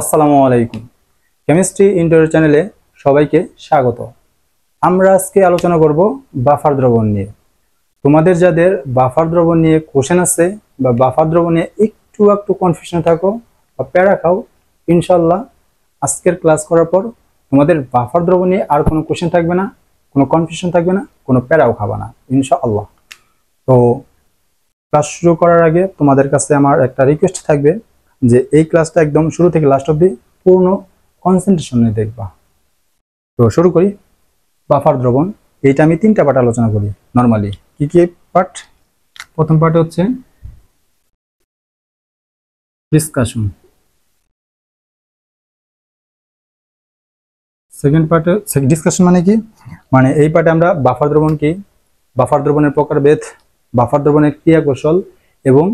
আসসালামু আলাইকুম। Chemistry inter চ্যানেলে সবাইকে স্বাগত। আমরা আজকে আলোচনা করব বাফার দ্রবণ নিয়ে। তোমাদের যাদের বাফার দ্রবণ নিয়ে কোশ্চেন আছে বা বাফার দ্রবণ নিয়ে একটু কনফিউশন থাকো বা প্যারা খাও, ইনশাল্লাহ আজকের ক্লাস করার পর তোমাদের বাফার দ্রবণ নিয়ে আর কোনো কোশ্চেন থাকবে না, কোনো কনফিউশন থাকবে না, কোনো প্যারাও খাবা না ইনশাআল্লাহ। তো ক্লাস শুরু করার আগে তোমাদের কাছে আমার একটা রিকোয়েস্ট থাকবে যে এই ক্লাসটা একদম শুরু থেকে লাস্ট অবধি পূর্ণ কনসেন্ট্রেশন নিয়ে দেখবা। তো শুরু করি। বাফার দ্রবণ, এইটা আমি তিনটা পার্ট আলোচনা করি নর্মালি। কি কি পার্ট? প্রথম পার্টে হচ্ছে ডিসকাশন, সেকেন্ড পার্টে ডিসকাশন মানে কি, মানে এই পার্টে আমরা বাফার দ্রবণ কি, বাফার দ্রবণের প্রকারভেদ, বাফার দ্রবণের ক্রিয়া কৌশল এবং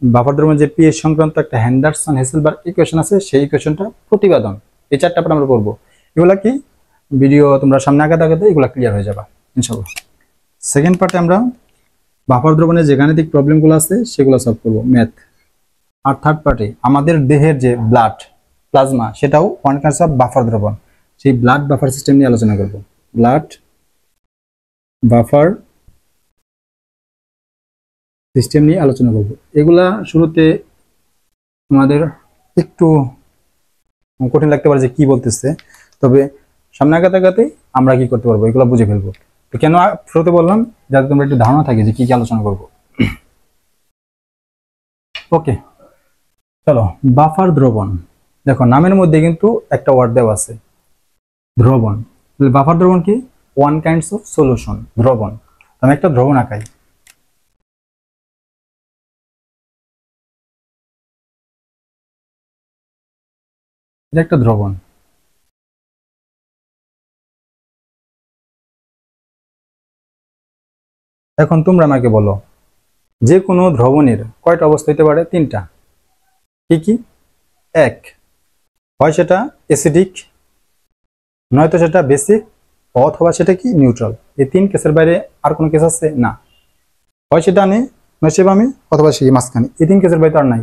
বাফার দ্রবণের যে পিএইচ সংক্রান্ত একটা হ্যান্ডারসন হেসেলবার্গ ইকুয়েশন আছে সেই ইকুয়েশনটা প্রতিপাদন। এই চারটা পার্ট আমরা করবো। এগুলা কি ভিডিও তোমরা সামনে আগাতে আগাতে এগুলো ক্লিয়ার হয়ে যাবে ইনশাআল্লাহ। সেকেন্ড পার্টে আমরা বাফার দ্রবণের যে গাণিতিক প্রবলেমগুলো আছে সেগুলো সলভ করবো, ম্যাথ। আর থার্ড পার্টে আমাদের দেহের যে ব্লাড প্লাজমা সেটাও ওয়ান কাইন্ডস অফ বাফার দ্রবণ, সেই ব্লাড বাফার সিস্টেম নিয়ে আলোচনা করব। ব্লাড বাফার সিস্টেম নিয়ে আলোচনা করব। এগুলা শুরুতে আমাদের একটু কঠিন লাগতে পারে যে কি বলতেছে, তবে সামনে আগাতে আগাতে আমরা কি করতে পারবো এগুলো বুঝে ফেলবো। তো কেন শুরুতে বললাম, যাতে তোমরা একটু ধারণা থাকে যে কি কি আলোচনা করব। ওকে, চলো। বাফার দ্রবণ, দেখো নামের মধ্যে কিন্তু একটা ওয়ার্ড দেওয়া আছে দ্রবণ। বাফার দ্রবণ কি? ওয়ান কাইন্ডস অফ সলিউশন, দ্রবণ। আমি একটা দ্রবণ আঁকাই। এটা একটা দ্রবণ। এখন তোমরা আমাকে বলো, যে কোনো দ্রবণের কয়টা অবস্থা হতে পারে? তিনটা। কি কি? এক, হয় সেটা অ্যাসিডিক, নয়তো সেটা বেসিক, অথবা সেটা কি নিউট্রাল। এই তিন কেসের বাইরে আর কোনো কেস আছে না। হয় সেটা আনে, নয় সে বামে, অথবা সেই মাঝখানে। এই তিন কেসের বাইরে আর নাই।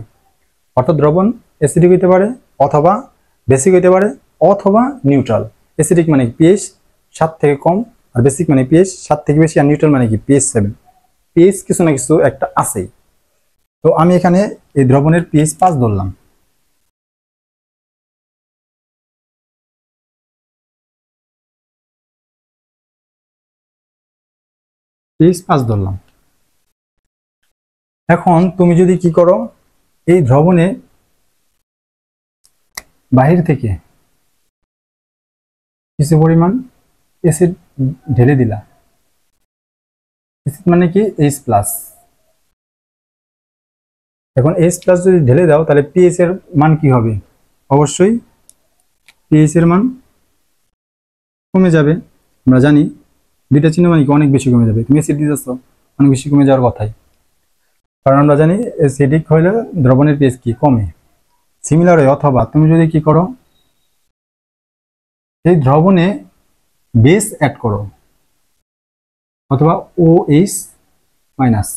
অর্থাৎ দ্রবণ অ্যাসিডিক হইতে পারে, অথবা বেসিক হইতে পারে, অথবা নিউট্রাল। অ্যাসিডিক মানে পিএইচ 7 থেকে কম, আর বেসিক মানে পিএইচ 7 থেকে বেশি, আর নিউট্রাল মানে কি পিএইচ 7। পিএইচ কিছু না কিছু একটা আছেই। তো আমি এখানে এই দ্রবণের পিএইচ 5 ধরলাম। পিএইচ 5 ধরলাম। এখন তুমি যদি কি করো, এই দ্রবণে বাহির থেকে কিছু পরিমাণ অ্যাসিড ঢেলে দিলা। অ্যাসিড মানে কি? H plus. এখন এইচ প্লাস যদি ঢেলে দাও তাহলে পিএইচ এর মান কি হবে? অবশ্যই পিএইচ এর মান কমে যাবে। আমরা জানি দুইটা চিহ্ন মানে কি অনেক বেশি কমে যাবে। তুমি অ্যাসিড দিতেছ, অনেক বেশি কমে যাওয়ার কথাই, কারণ আমরা জানি অ্যাসিডিক হইলে দ্রবণের পিএইচ কি কমে। সিমিলার হয়, অথবা তুমি যদি কি করো, এই দ্রবণে বেস অ্যাড করো, অথবা OH মাইনাস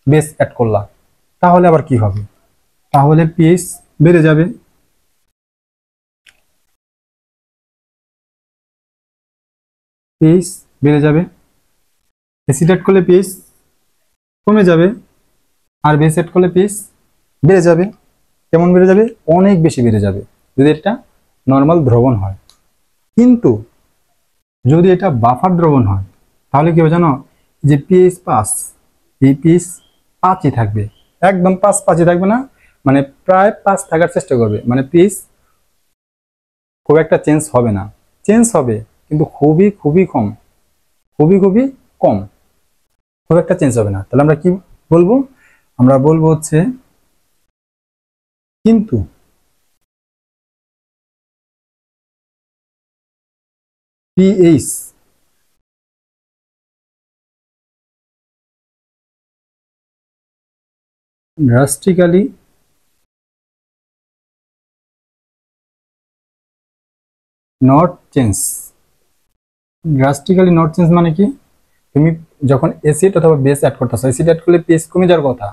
বেস অ্যাড করলা, তাহলে আবার কি হবে? তাহলে পিএইচ বেড়ে যাবে। পিএইচ বেড়ে যাবে। অ্যাসিড অ্যাড করলে পিএইচ কমে যাবে, আর বেস অ্যাড করলে পিএইচ বেড়ে যাবে। কেমন বেড়ে যাবে? অনেক বেশি বেড়ে যাবে যদি এটা নর্মাল দ্রবণ হয়। কিন্তু যদি এটা বাফার দ্রবণ হয় তাহলে কি হবে জানো? যে পিএইচ 5, এই পিএইচ 5ই থাকবে, একদম 5ই থাকবে না, মানে প্রায় 5 থাকার চেষ্টা করবে। মানে পিএইচ খুব একটা চেঞ্জ হবে না, চেঞ্জ হবে কিন্তু খুবই কম, খুবই কম, খুব একটা চেঞ্জ হবে না। তাহলে আমরা কি বলবো? আমরা বলবো হচ্ছে কিন্তু pH drastically not change। Drastically not change মানে কি? তুমি যখন অ্যাসিড অথবা বেস অ্যাড করতেছো, অ্যাসিড অ্যাড করলে পিএইচ কমে যাওয়ার কথা,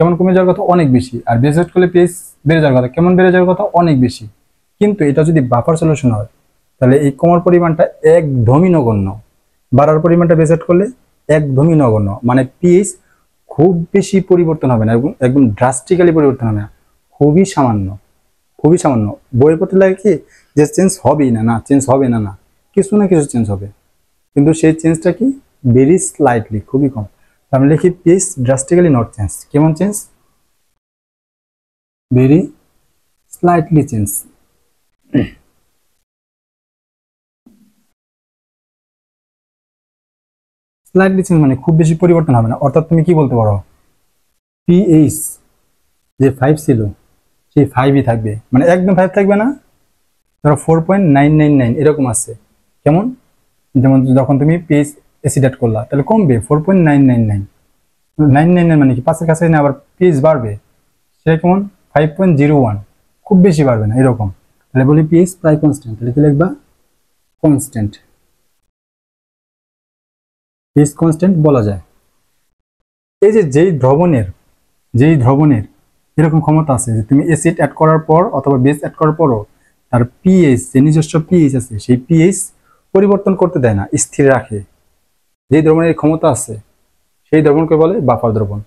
কেমন কমে যাওয়ার কথা? অনেক বেশি। আর বেস সেট করলে পিএইচ বেড়ে যাওয়ার কথা কেমন? বেড়ে যাওয়ার কথা অনেক বেশি। কিন্তু এটা যদি বাফার সলিউশন হয় তাহলে এই কমার পরিমাণটা একদমই নগণ্য, বাড়ার পরিমাণটা বেস সেট করলে একদমই নগণ্য। মানে পিএইচ খুব বেশি পরিবর্তন হবে না, এবং একদম ড্রাস্টিক্যালি পরিবর্তন হবে না, খুবই সামান্য, খুবই সামান্য। বইয়ের পড়তে লাগে কি যে চেঞ্জ হবেই না, না চেঞ্জ হবে না, না কিছু না কিছু চেঞ্জ হবে, কিন্তু সেই চেঞ্জটা কি ভেরি স্লাইটলি, খুবই কম। আমি লিখি পিএইচ ড্রাস্টিক্যালি নট চেঞ্জ। কেমন change? Very slightly change. Slightly change মানে খুব বেশি পরিবর্তন হবে না। অর্থাৎ তুমি কি বলতে পারো, পিএইচ যে 5 ছিল সেই 5ই থাকবে, মানে একদম 5 থাকবে না, ধরো 4.999 এরকম আছে। কেমন? যেমন যখন তুমি পিএইচ অ্যাসিড অ্যাড করলা তাহলে কমবে 4.999, 999 মানে কি 5 এর কাছে না, আবার পিএইচ বাড়বে, সেটা কেমন 5.01, খুব বেশি বাড়বে না এরকম। তাহলে বলি পিএইচ প্রায় কনস্ট্যান্ট। তাহলে কি লিখবা? কনস্ট্যান্ট। পিএইচ কনস্ট্যান্ট বলা যায়। এই যে যেই দ্রবণের এরকম ক্ষমতা আছে যে তুমি অ্যাসিড অ্যাড করার পর অথবা বেস অ্যাড করার পরও তার পিএইচ, যে নিজস্ব পিএইচ আছে সেই পিএইচ পরিবর্তন করতে দেয় না, স্থির রাখে, যেই দ্রবণের ক্ষমতা আছে সেই দ্রবণকে বলে বাফার দ্রবণ।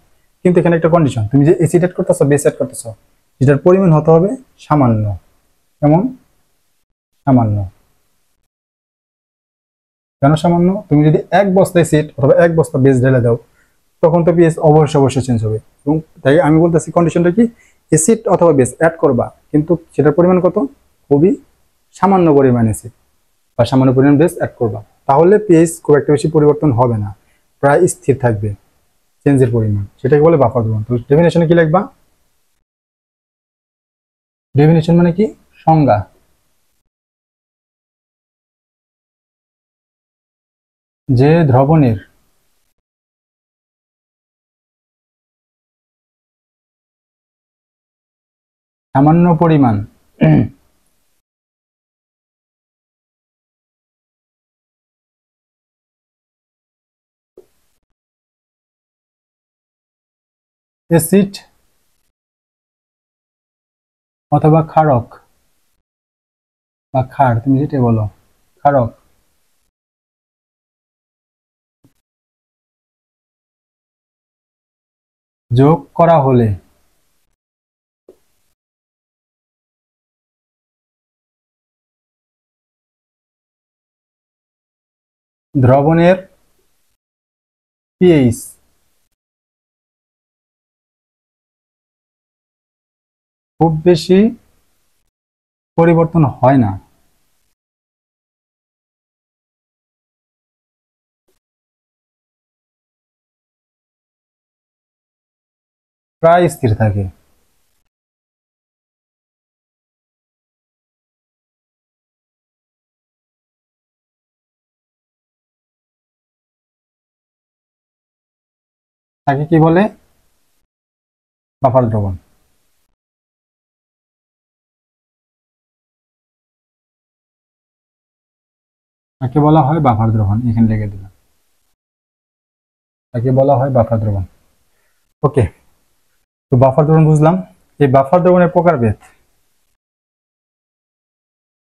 কিন্তু এখানে একটা কন্ডিশন, তুমি যে অ্যাসিড অ্যাড করতেছো, বেস অ্যাড করতেছো, যেটার পরিমাণ হতে হবে সামান্য। কেমন? সামান্য। কেন সামান্য? তুমি যদি 1 বস্তা অ্যাসিড অথবা 1 বস্তা বেস ঢেলে দাও তখন তো পিএইচ অবশ্যই চেঞ্জ হবে। এবং তাই আমি বলতেছি কন্ডিশনটা কি, অ্যাসিড অথবা বেস অ্যাড করবা, কিন্তু সেটার পরিমাণ কত? খুবই সামান্য পরিমাণ অ্যাসিড বা সামান্য পরিমাণ বেস অ্যাড করবা, তাহলে পিএইচ খুব একটা বেশি পরিবর্তন হবে না, প্রায় স্থির থাকবে চেঞ্জের পরিমাণ। সেটাকে বলে বাফার দ্রবণ। তো ডেফিনেশনে কি লিখবা? ডেফিনেশন মানে কি? সংজ্ঞা। যে দ্রবণের সামান্য পরিমাণ অ্যাসিড অথবা ক্ষারক বা ক্ষার, তুমি যেটা বলো ক্ষারক, যোগ করা হলে দ্রবণের পিএইচ খুব বেশি পরিবর্তন হয় না, প্রায় স্থির থাকে। তাকে কি বলে? বাফার দ্রবণ। তাকে বলা হয় বাফার দ্রবণ, এখানে লিখে দিলাম, তাকে বলা হয় বাফার দ্রবণ। ওকে, তো বাফার দ্রবণ বুঝলাম। এই বাফার দ্রবণের প্রকারভেদ।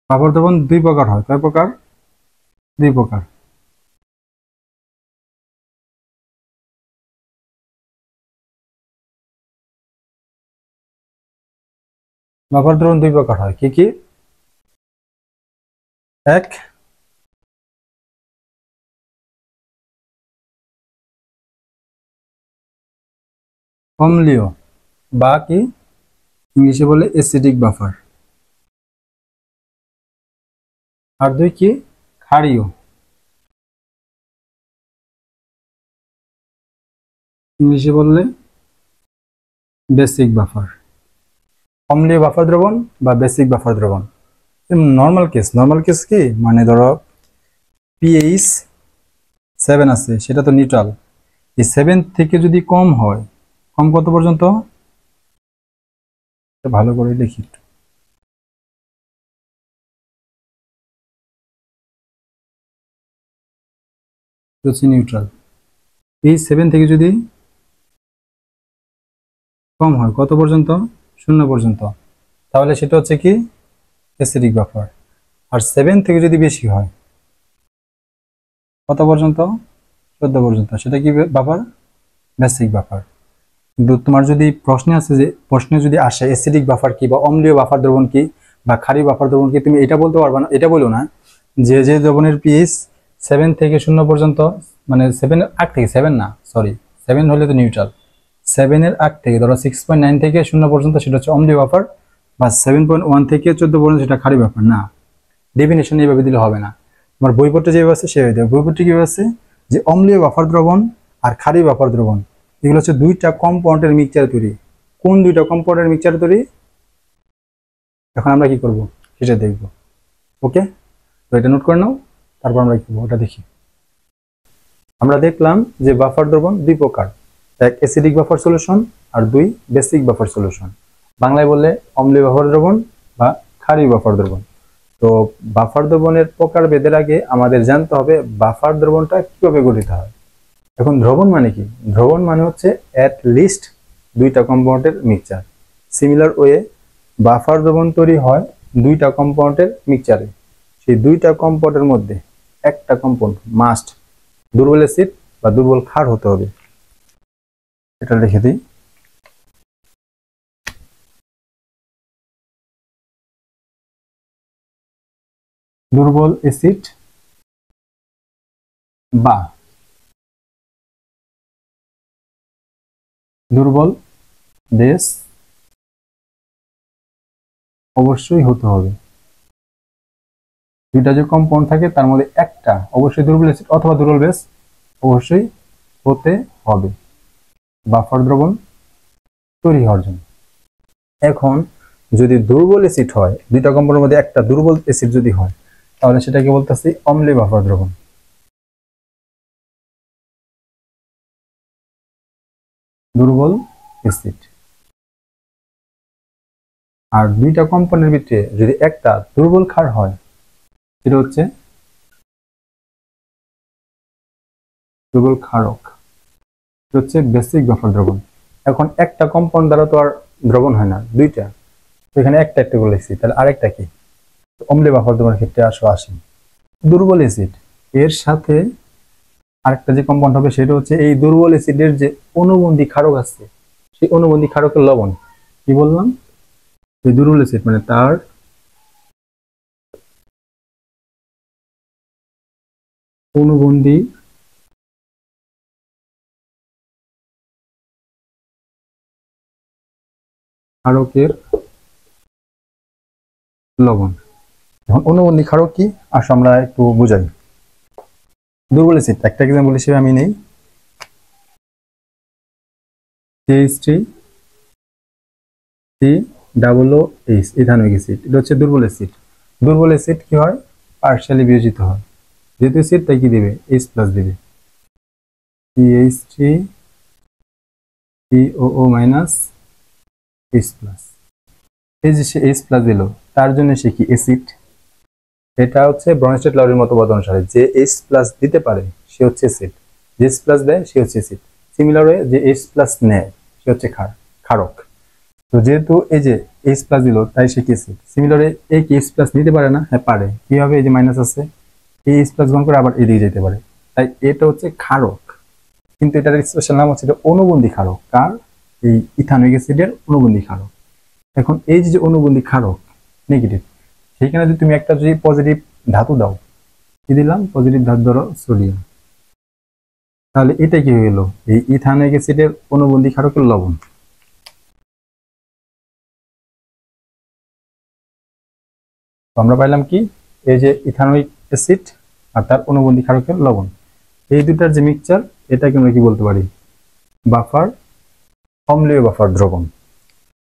বাফার দ্রবণ 2 প্রকার হয়। কয় প্রকার? 2 প্রকার। বাফার দ্রবণ 2 প্রকার হয়। কি কি? এক, অম্লীয় বা কি ইংলিশে বলে অ্যাসিডিক বাফার। আর 2 কি? ক্ষারীয়, ইংলিশে বললে বেসিক বাফার। অম্লীয় বাফার দ্রবণ বা বেসিক বাফার দ্রবণ। নর্মাল কেস কি, মানে ধরো পিএইচ 7 আছে, সেটা তো নিউট্রাল। এই 7 থেকে যদি কম হয়, কম কত পর্যন্ত? ভালো করে লিখি একটু। হচ্ছে নিউট্রাল। এই 7 থেকে যদি কম হয় কত পর্যন্ত? 0 পর্যন্ত। তাহলে সেটা হচ্ছে কি অ্যাসিডিক বাফার। আর 7 থেকে যদি বেশি হয় কত পর্যন্ত? 14 পর্যন্ত, সেটা কি বাফার? Basic buffer. কিন্তু তোমার যদি প্রশ্নে আছে যে প্রশ্নে যদি আসে অ্যাসিডিক বাফার কি বা অম্লীয় বাফার দ্রবণ কি বা ক্ষারীয় বাফার দ্রবণ কি, তুমি এটা বলতে পারবে না, এটা বলো না যে যে দ্রবণের পিএইচ 7 থেকে 0 পর্যন্ত, মানে 7 এর আগ থেকে, 7 না সরি 7 হলে তো নিউট্রাল, 7 এর আগ থেকে ধরো 6.9 থেকে 0 পর্যন্ত সেটা হচ্ছে অম্লীয় বাফার, বা 7.1 থেকে 14 পর্যন্ত সেটা ক্ষারীয় বাফার। না, ডেফিনেশন এইভাবে দিলে হবে না। তোমার বইপত্রে যেভাবে আছে সেভাবে দেবে। বইপত্রে কিভাবে আছে যে অম্লীয় বাফার দ্রবণ আর ক্ষারীয় বাফার দ্রবণ এগুলো হচ্ছে দুইটা কম্পাউন্ডের মিক্সচার তৈরি। কোন দুইটা কম্পাউন্ডের মিক্সচার তৈরি? এখন আমরা কি করব সেটা দেখব। ওকে, তো এটা নোট করে নাও, তারপর আমরা কি করবো ওটা দেখি। আমরা দেখলাম যে বাফার দ্রবণ দুই প্রকার, এক অ্যাসিডিক বাফার সলিউশন আর দুই বেসিক বাফার সলিউশন। বাংলায় বললে অম্লীয় বাফার দ্রবণ বা ক্ষারীয় বাফার দ্রবণ। তো বাফার দ্রবণের প্রকার ভেদের আগে আমাদের জানতে হবে বাফার দ্রবণটা কিভাবে গঠিত হয়। এখন দ্রবণ মানে কি? দ্রবণ মানে হচ্ছে অ্যাট লিস্ট দুইটা কম্পাউন্ডের মিক্সচার। সিমিলার ওয়ে বাফার দ্রবণ তৈরি হয় দুইটা কম্পাউন্ডের মিক্সচারে। সেই দুইটা কম্পাউন্ডের মধ্যে একটা কম্পাউন্ড মাস্ট দুর্বল অ্যাসিড বা দুর্বল ক্ষার হতে হবে। এটা লিখে দিই। দুর্বল অ্যাসিড বা দুর্বল বেস অবশ্যই হতে হবে। দুইটা যে কম্পাউন্ড থাকে তার মধ্যে একটা অবশ্যই দুর্বল অ্যাসিড অথবা দুর্বল বেস অবশ্যই হতে হবে বাফার দ্রবণ তৈরি হওয়ার জন্য। এখন যদি দুর্বল অ্যাসিড হয়, দুইটা কম্পাউন্ডের মধ্যে একটা দুর্বল অ্যাসিড যদি হয়, তাহলে সেটাকে বলতেছি অম্লীয় বাফার দ্রবণ। দুর্বল অ্যাসিড। আর দুইটা কম্পাউন্ডের ভিতরে যদি একটা দুর্বল ক্ষার হয়, সেটা হচ্ছে দুর্বল ক্ষারক, এটা হচ্ছে বেসিক বাফার দ্রবণ। এখন একটা কম্পাউন্ড দ্বারা তো আর দ্রবণ হয় না, দুইটা, এখানে একটা একটা করে লিখছি, তাহলে আরেকটা কি? অম্লীয় বাফার দ্রবণের ক্ষেত্রে আসি দুর্বল অ্যাসিড এর সাথে আরেকটা যে কম্পাউন্ড হবে সেটা হচ্ছে এই দুর্বল অ্যাসিডের যে অনুবন্ধী ক্ষারক আছে, সেই অনুবন্ধী ক্ষারকের লবণ। কি বললাম? এই দুর্বল অ্যাসিড মানে তার অনুবন্ধী ক্ষারকের লবণ। এখন অনুবন্ধী ক্ষারক কি আসো আমরা একটু বুঝাই। দুর্বল অ্যাসিড একটা এক্সাম্পল হিসেবে আমি নেই, CH3COOH ইথানোয়িক অ্যাসিড, এটা হচ্ছে দুর্বল অ্যাসিড। দুর্বল অ্যাসিড কি হয়? পার্শিয়ালি বিয়োজিত হয়, যেহেতু অ্যাসিড তাই কি দেবে? H+ দেবে, CH3COO-H+। এই যে সে H+ দিল, তার জন্য সে কি অ্যাসিড। এটা হচ্ছে ব্রনস্টেড লরির মতবাদ অনুসারে যে H+ দিতে পারে সে হচ্ছে অ্যাসিড, যে H+ দেয় সে হচ্ছে অ্যাসিড। সিমিলার ওয়ে যে H+ নেয় সে হচ্ছে ক্ষারক। তো যেহেতু এই যে H+ দিল তাই সে কি অ্যাসিড। সিমিলারে এই কি H+ নিতে পারে না? হ্যাঁ পারে। কিভাবে? এই যে মাইনাস আছে, এই H+ গ্রহণ করে আবার এদিকে যেতে পারে, তাই এটা হচ্ছে ক্ষারক। কিন্তু এটার স্পেশাল নাম হচ্ছে অনুবন্ধী ক্ষারক। কার? এই ইথানোয়িক অ্যাসিডের অনুবন্ধী ক্ষারক। এখন এই যে অনুবন্ধী ক্ষারক নেগেটিভ, সেইখানে যদি তুমি একটা যদি পজিটিভ ধাতু দাও, কি দিলাম? পজিটিভ ধাতু ধরো সোডিয়াম, তাহলে এটা কি হয়ে গেল? এই ইথানোয়িক অ্যাসিডের অনুবন্ধী ক্ষারকের লবণ। তো আমরা পাইলাম কি? এই যে ইথানোয়িক অ্যাসিড আর তার অনুবন্ধী ক্ষারকের লবণ, এই দুটার যে মিক্সচার, এটাকে আমরা কি বলতে পারি? বাফার, অম্লীয় বাফার দ্রবণ।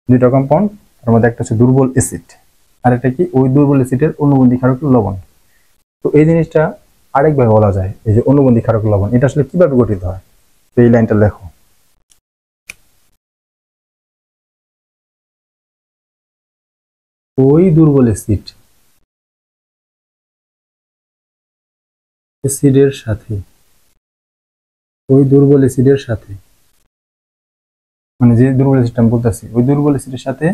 দুইটা কম্পাউন্ড, তার মধ্যে একটা হচ্ছে দুর্বল অ্যাসিড আর একটা কি? ওই দুর্বল অ্যাসিডের অনুবন্ধী ক্ষারকের লবণ। তো এই জিনিসটা আরেকভাবে বলা যায়, এই যে অনুবন্ধী ক্ষারক লবণ এটা আসলে কিভাবে গঠিত হয়। তো এই লাইনটা লেখো, ওই দুর্বল অ্যাসিডের সাথে, ওই দুর্বল অ্যাসিডের সাথে মানে যে দুর্বল অ্যাসিডটা আমি বলতেছি ওই দুর্বল অ্যাসিডের সাথে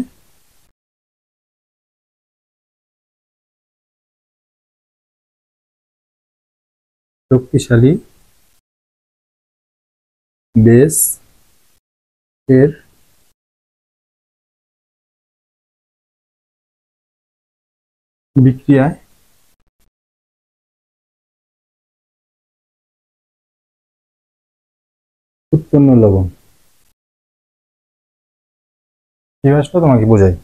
শক্তিশালী বেস এর বিক্রিয়ায় উৎপন্ন লবণ। এই ভাষাটা তোমাকে বোঝাই।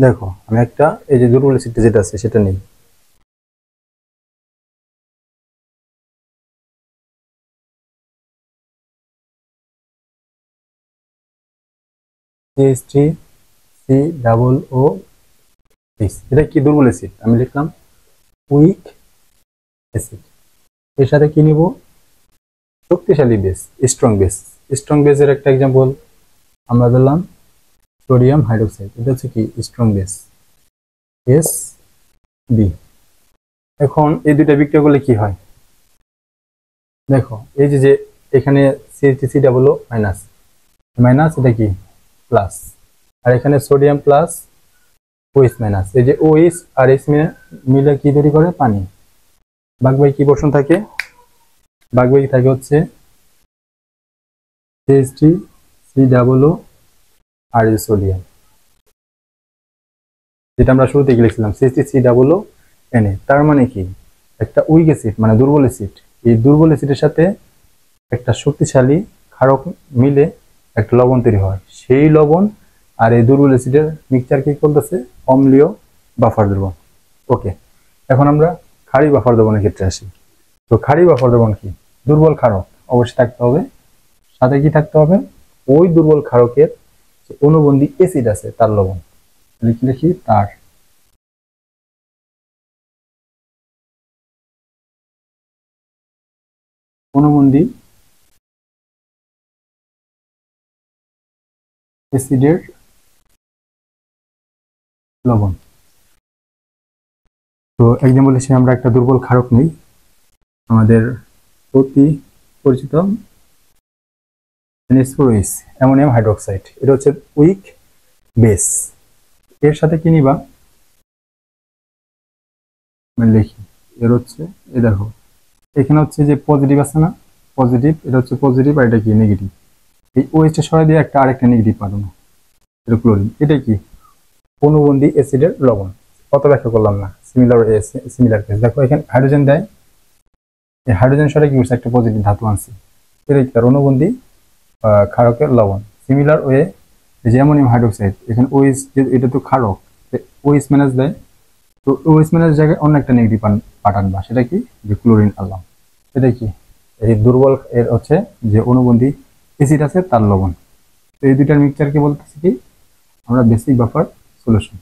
দেখো আমি একটা এই যে দুর্বল অ্যাসিডটা যেটা আছে সেটা নেই। CH3COO6 এটা কি দুর্বল অ্যাসিড, আমি লিখলাম উইক অ্যাসিড। এর সাথে কি নিব, শক্তিশালী বেস, স্ট্রং বেস। স্ট্রং বেসের একটা এক্সাম্পল আমরা ধরলাম সোডিয়াম হাইড্রোক্সাইড, এটা হচ্ছে কি স্ট্রং বেস SB। এখন এই দুইটা বিক্রিয়া করলে কি হয়, দেখো এই যে এখানে CH3COO মাইনাস মাইনাস, এটা কি প্লাস, আর এখানে সোডিয়াম প্লাস OH মাইনাস, এই যে OH আর H মিলে কি তৈরি করে, পানি। ভাগবাই কি পোর্শন থাকে, ভাগবাই থাকে হচ্ছে CH3COO আর সোডিয়াম, যেটা আমরা শুরুতে লিখছিলাম CH3COO Na। তার মানে কি, একটা উইক অ্যাসিড মানে দুর্বল অ্যাসিড, এই দুর্বল অ্যাসিডের সাথে একটা শক্তিশালী ক্ষারক মিলে একটা লবণ তৈরি হয়। সেই লবণ আর এই দুর্বল অ্যাসিডের মিক্সচার কি করতেছে, অম্লীয় বাফার দ্রবণ। ওকে, এখন আমরা ক্ষারী বাফার দ্রবণের ক্ষেত্রে আসি। তো ক্ষারী বাফার দ্রবণ কি, দুর্বল ক্ষারক অবশ্যই থাকতে হবে, সাথে কি থাকতে হবে, ওই দুর্বল ক্ষারকের যে অনুবন্ধী অ্যাসিড আছে তার লবণ। লিখি লিখি তার অনুবন্ধী অ্যাসিডের লবণ। তো এক্সাম্পল হিসেবে আমরা একটা দুর্বল ক্ষারক নিই, আমাদের অতি পরিচিত NH4OH অ্যামোনিয়াম হাইড্রোক্সাইড, এটা হচ্ছে উইক বেস। এর সাথে কি নিবা, মানে লিখি এর হচ্ছে এই দেখো এখানে হচ্ছে যে পজিটিভ আছে না, পজিটিভ, এটা হচ্ছে পজিটিভ আর এটা কি নেগেটিভ। এই OH টা সরাই দিয়ে একটা আরেকটা নেগেটিভ পাঠানো, এটা ক্লোরিন। এটা কি অনুবন্ধী অ্যাসিডের লবণ। কত ব্যাখ্যা করলাম না, সিমিলার কেস। দেখো এখানে হাইড্রোজেন দেয়, এই হাইড্রোজেন সরে কি করছে, একটা পজিটিভ ধাতু আনছে, এটাই তার অনুবন্ধী ক্ষারকের লবণ। সিমিলার ওয়ে যে অ্যামোনিয়াম হাইড্রোক্সাইড, এখানে OH, এটা তো ক্ষারক, OH মাইনাস দেয়, তো OH মাইনাস জায়গায় অন্য একটা নেগেটিভ পাঠানবা, সেটা কি, যে ক্লোরিন আনলাম। এটা কি এই দুর্বল এর হচ্ছে যে অনুবন্ধী অ্যাসিড আছে তার লবণ। তো এই দুইটার মিক্সচারকে বলতেছি কি আমরা বেসিক বাফার সলিউশন।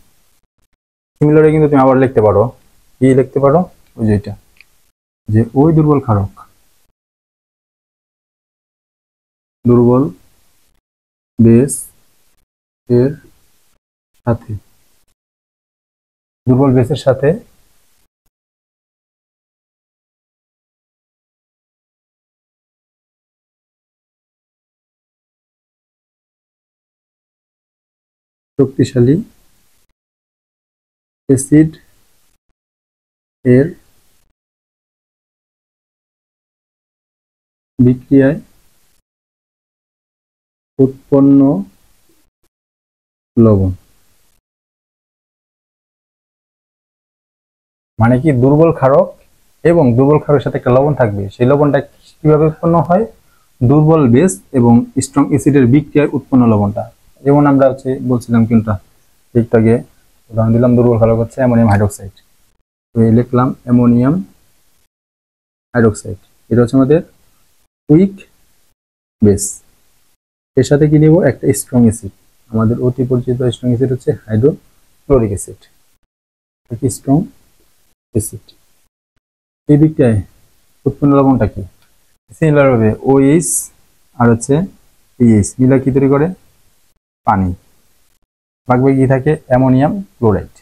সিমিলারে কিন্তু তুমি আবার লিখতে পারো, কি লিখতে পারো, ওই যে এটা, যে ওই দুর্বল ক্ষারক, দুর্বল বেস এর সাথে, দুর্বল বেসের সাথে শক্তিশালী অ্যাসিড এর বিক্রিয়ায় উৎপন্ন লবণ। মানে কি, দুর্বল ক্ষারক এবং দুর্বল ক্ষারকের সাথে একটা লবণ থাকবে, সেই লবণটা কিভাবে উৎপন্ন হয়, দুর্বল বেস এবং স্ট্রং অ্যাসিডের বিক্রিয়ায় উৎপন্ন লবণটা। যেমন আমরা হচ্ছে বলছিলাম কিন্তু একটু আগে উদাহরণ দিলাম, দুর্বল ক্ষারক হচ্ছে অ্যামোনিয়াম হাইড্রোক্সাইড, তো লিখলাম অ্যামোনিয়াম হাইড্রোক্সাইড, এটা হচ্ছে আমাদের উইক বেস। এর সাথে কি নিব, একটা স্ট্রং অ্যাসিড, আমাদের অতি পরিচিত স্ট্রং অ্যাসিড হচ্ছে হাইড্রোক্লোরিক অ্যাসিড, স্ট্রং অ্যাসিড। এই বিক্রিয়ায় উৎপন্ন লবণটা কি, সিমিলার ভাবে OH আর হচ্ছে PH মিলা কি তৈরি করে, পানি। ভাগবে কি থাকে, অ্যামোনিয়াম ক্লোরাইড।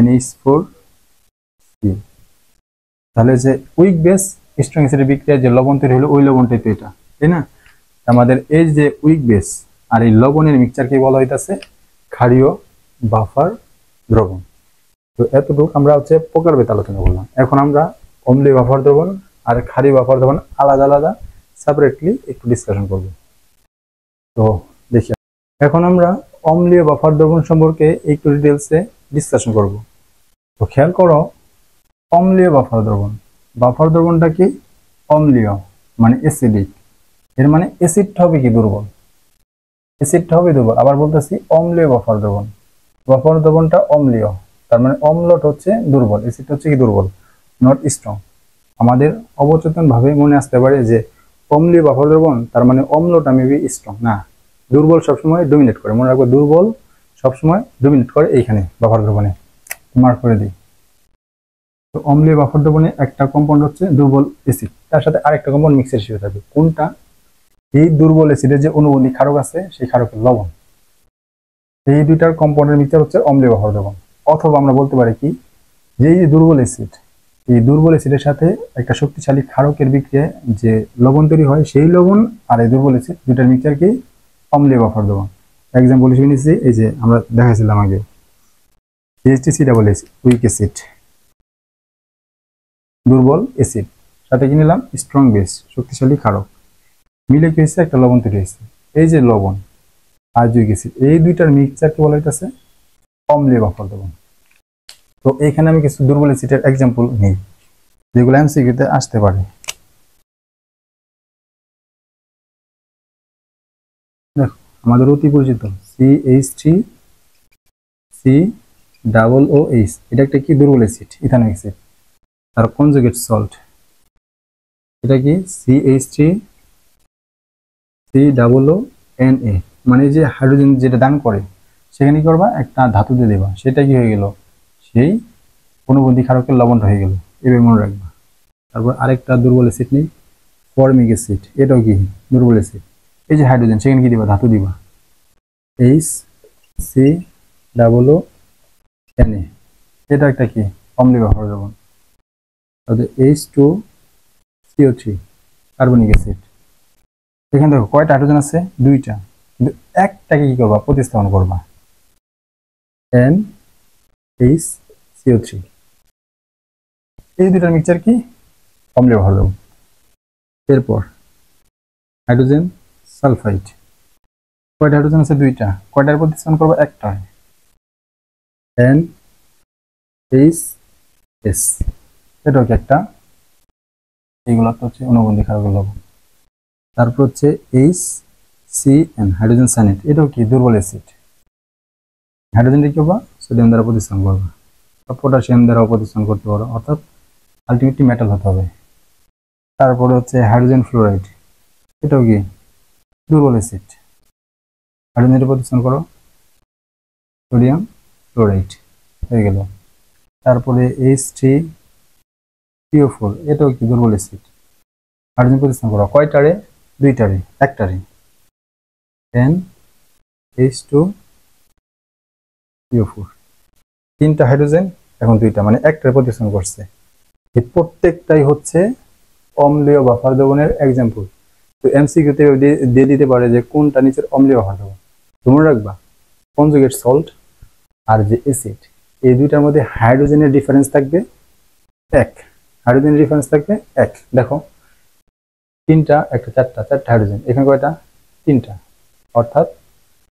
NH4 C। তাহলে যে উইক বেস স্ট্রং অ্যাসিডের বিক্রিয়ায় যে লবণ তৈরি হলো ওই লবণটাই তো এটা, তাই না? আমাদের এই যে উইক বেস আর এই লবণের মিক্সচারকে বলা হইতাছে ক্ষারীয় বাফার দ্রবণ। তো এতটুকু আমরা হচ্ছে প্রকারভেদ আলোচনা করলাম। এখন আমরা অম্লীয় বাফার দ্রবণ আর ক্ষারীয় বাফার দ্রবণ আলাদা আলাদা সেপারেটলি একটু ডিসকাশন করব। তো দেখি, এখন আমরা অম্লীয় বাফার দ্রবণ সম্পর্কে একটু ডিটেলসে ডিসকাশন করব। তো খেয়াল করো, অম্লীয় বাফার দ্রবণ, বাফার দ্রবণটা কি? অম্লীয় মানে অ্যাসিডিক, এর মানে অ্যাসিডটা হবে কি দুর্বল, অ্যাসিডটা হবে দুর্বল। আবার বলতেছি অম্লীয় বাফার দ্রবণ, বাফার দ্রবণটা অম্লীয়, তার মানে অম্লটা হচ্ছে দুর্বল, অ্যাসিডটা হচ্ছে কি দুর্বল, নট স্ট্রং। আমাদের অবচেতন ভাবে মনে আসতে পারে যে অম্লীয় বাফার দ্রবণ তার মানে অম্লটা মেবি স্ট্রং, না, দুর্বল সবসময় ডোমিনেট করে। মনে রাখবো দুর্বল সবসময় ডোমিনেট করে এইখানে বাফার দ্রবণে, মার্ক করে দিই। তো অম্লীয় বাফার দ্রবণে একটা কম্পাউন্ড হচ্ছে দুর্বল অ্যাসিড, তার সাথে আরেকটা কম্পাউন্ড মিক্সের হিসেবে থাকবে। কোনটা? এই দুর্বল অ্যাসিডের যে অনুবন্ধী ক্ষারক আছে সেই ক্ষারকের লবণ, এই দুইটার কম্পাউন্ডের মিক্সচার হচ্ছে অম্লীয় বাফার দ্রবণ। অথবা আমরা বলতে পারি কি, যে এই যে দুর্বল অ্যাসিড, এই দুর্বল অ্যাসিডের সাথে একটা শক্তিশালী ক্ষারকের বিক্রিয়ায় যে লবণ তৈরি হয়, সেই লবণ আর এই দুর্বল অ্যাসিড দুইটার মিক্সচার কি? অম্লীয় বাফার দ্রবণ। এক্সাম্পল হিসেবে নিচ্ছি, এই যে আমরা দেখাইছিলাম আগে CH3COO, উইক অ্যাসিড, দুর্বল অ্যাসিড, সাথে কি নিলাম? স্ট্রং বেস, শক্তিশালী ক্ষারক, মিলে কি হয়েছে? একটা লবণ তৈরি হয়েছে। এই যে লবণ আর উইক অ্যাসিড, এই দুইটার মিক্সচারকে বলা হইতেছে অম্লীয় বাফার দ্রবণ। তো এখানে আমি কিছু দুর্বল অ্যাসিডের এক্সাম্পল নিই যেগুলো এমসিকিউতে আসতে পারে। দেখো, আমাদের অতি পরিচিত CH3COOH, এটা একটা কি দুর্বল অ্যাসিড, ইথানোয়িক অ্যাসিড। তার কনজুগেট সল্ট, এটা কি? CH3COONA, মানে যে হাইড্রোজেন যেটা দান করে সেখানে কি করবা? একটা ধাতু দিয়ে দেবা, সেটা কি হয়ে গেল? সেই অনুবন্ধী ক্ষারকের লবণটা হয়ে গেল, এভাবে মনে রাখবা। তারপর আরেকটা দুর্বল অ্যাসিড নেই, ফর্মিক অ্যাসিড, এটাও কি দুর্বল অ্যাসিড। এই যে হাইড্রোজেন, সেখানে কি দিবা? ধাতু দিবা, HCOONA, এটা একটা কি? অম্লীয় বাফার দ্রবণ। তাহলে H2CO3, কার্বনিক অ্যাসিড। এখানে দেখো কয়টা হাইড্রোজেন আছে? দুইটা, কিন্তু একটাকে কি করবা? প্রতিস্থাপন করবা, NHCO3। এই দুইটার মিক্সচার কি? অম্লীয় বাফার দ্রবণ। এরপর হাইড্রোজেন সালফাইড, কয়টা হাইড্রোজেন আছে? দুইটা, কয়টার প্রতিস্থাপন করবা? একটা, NHS, এটাও কি একটা? এইগুলো তো হচ্ছে অনুবন্ধী ক্ষারকের লবণ। তারপর হচ্ছে HCN, হাইড্রোজেন সায়ানাইড, এটাও কি? দুর্বল অ্যাসিড। হাইড্রোজেনটা কি করবা? সোডিয়াম দ্বারা প্রতিস্থাপন করবা, বা পটাশিয়াম দ্বারা প্রতিস্থাপন করতে পারো, অর্থাৎ আলটিমেটলি মেটাল হতে হবে। তারপরে হচ্ছে হাইড্রোজেন ফ্লোরাইড, এটাও কি? দুর্বল অ্যাসিড। হাইড্রোজেনটা প্রতিস্থাপন করো, সোডিয়াম ক্লোরাইড হয়ে গেল। তারপরে H3PO4, এটাও কি? দুর্বল অ্যাসিড। হাইড্রোজেন প্রতিস্থাপন করো, কয়টারে? দুইটারে, একটারে, NH2PO4। তিনটা হাইড্রোজেন, এখন দুইটা, মানে একটারে প্রতিস্থাপন করছে। এই প্রত্যেকটাই হচ্ছে অম্লীয় বাফার দ্রবণের এক্সাম্পল। তো এমসিকিউতে দিয়ে দিতে পারে যে কোনটা নিচের অম্লীয় বাফার দ্রবণ। মনে রাখবা, কনজুগেট সল্ট আর যে অ্যাসিড, এই দুইটার মধ্যে হাইড্রোজেনের ডিফারেন্স থাকবে এক, হাইড্রোজেনের ডিফারেন্স থাকবে এক। দেখো, তিনটা, একটা, চারটা, চারটা হাইড্রোজেন, এখানে কয়টা? তিনটা, অর্থাৎ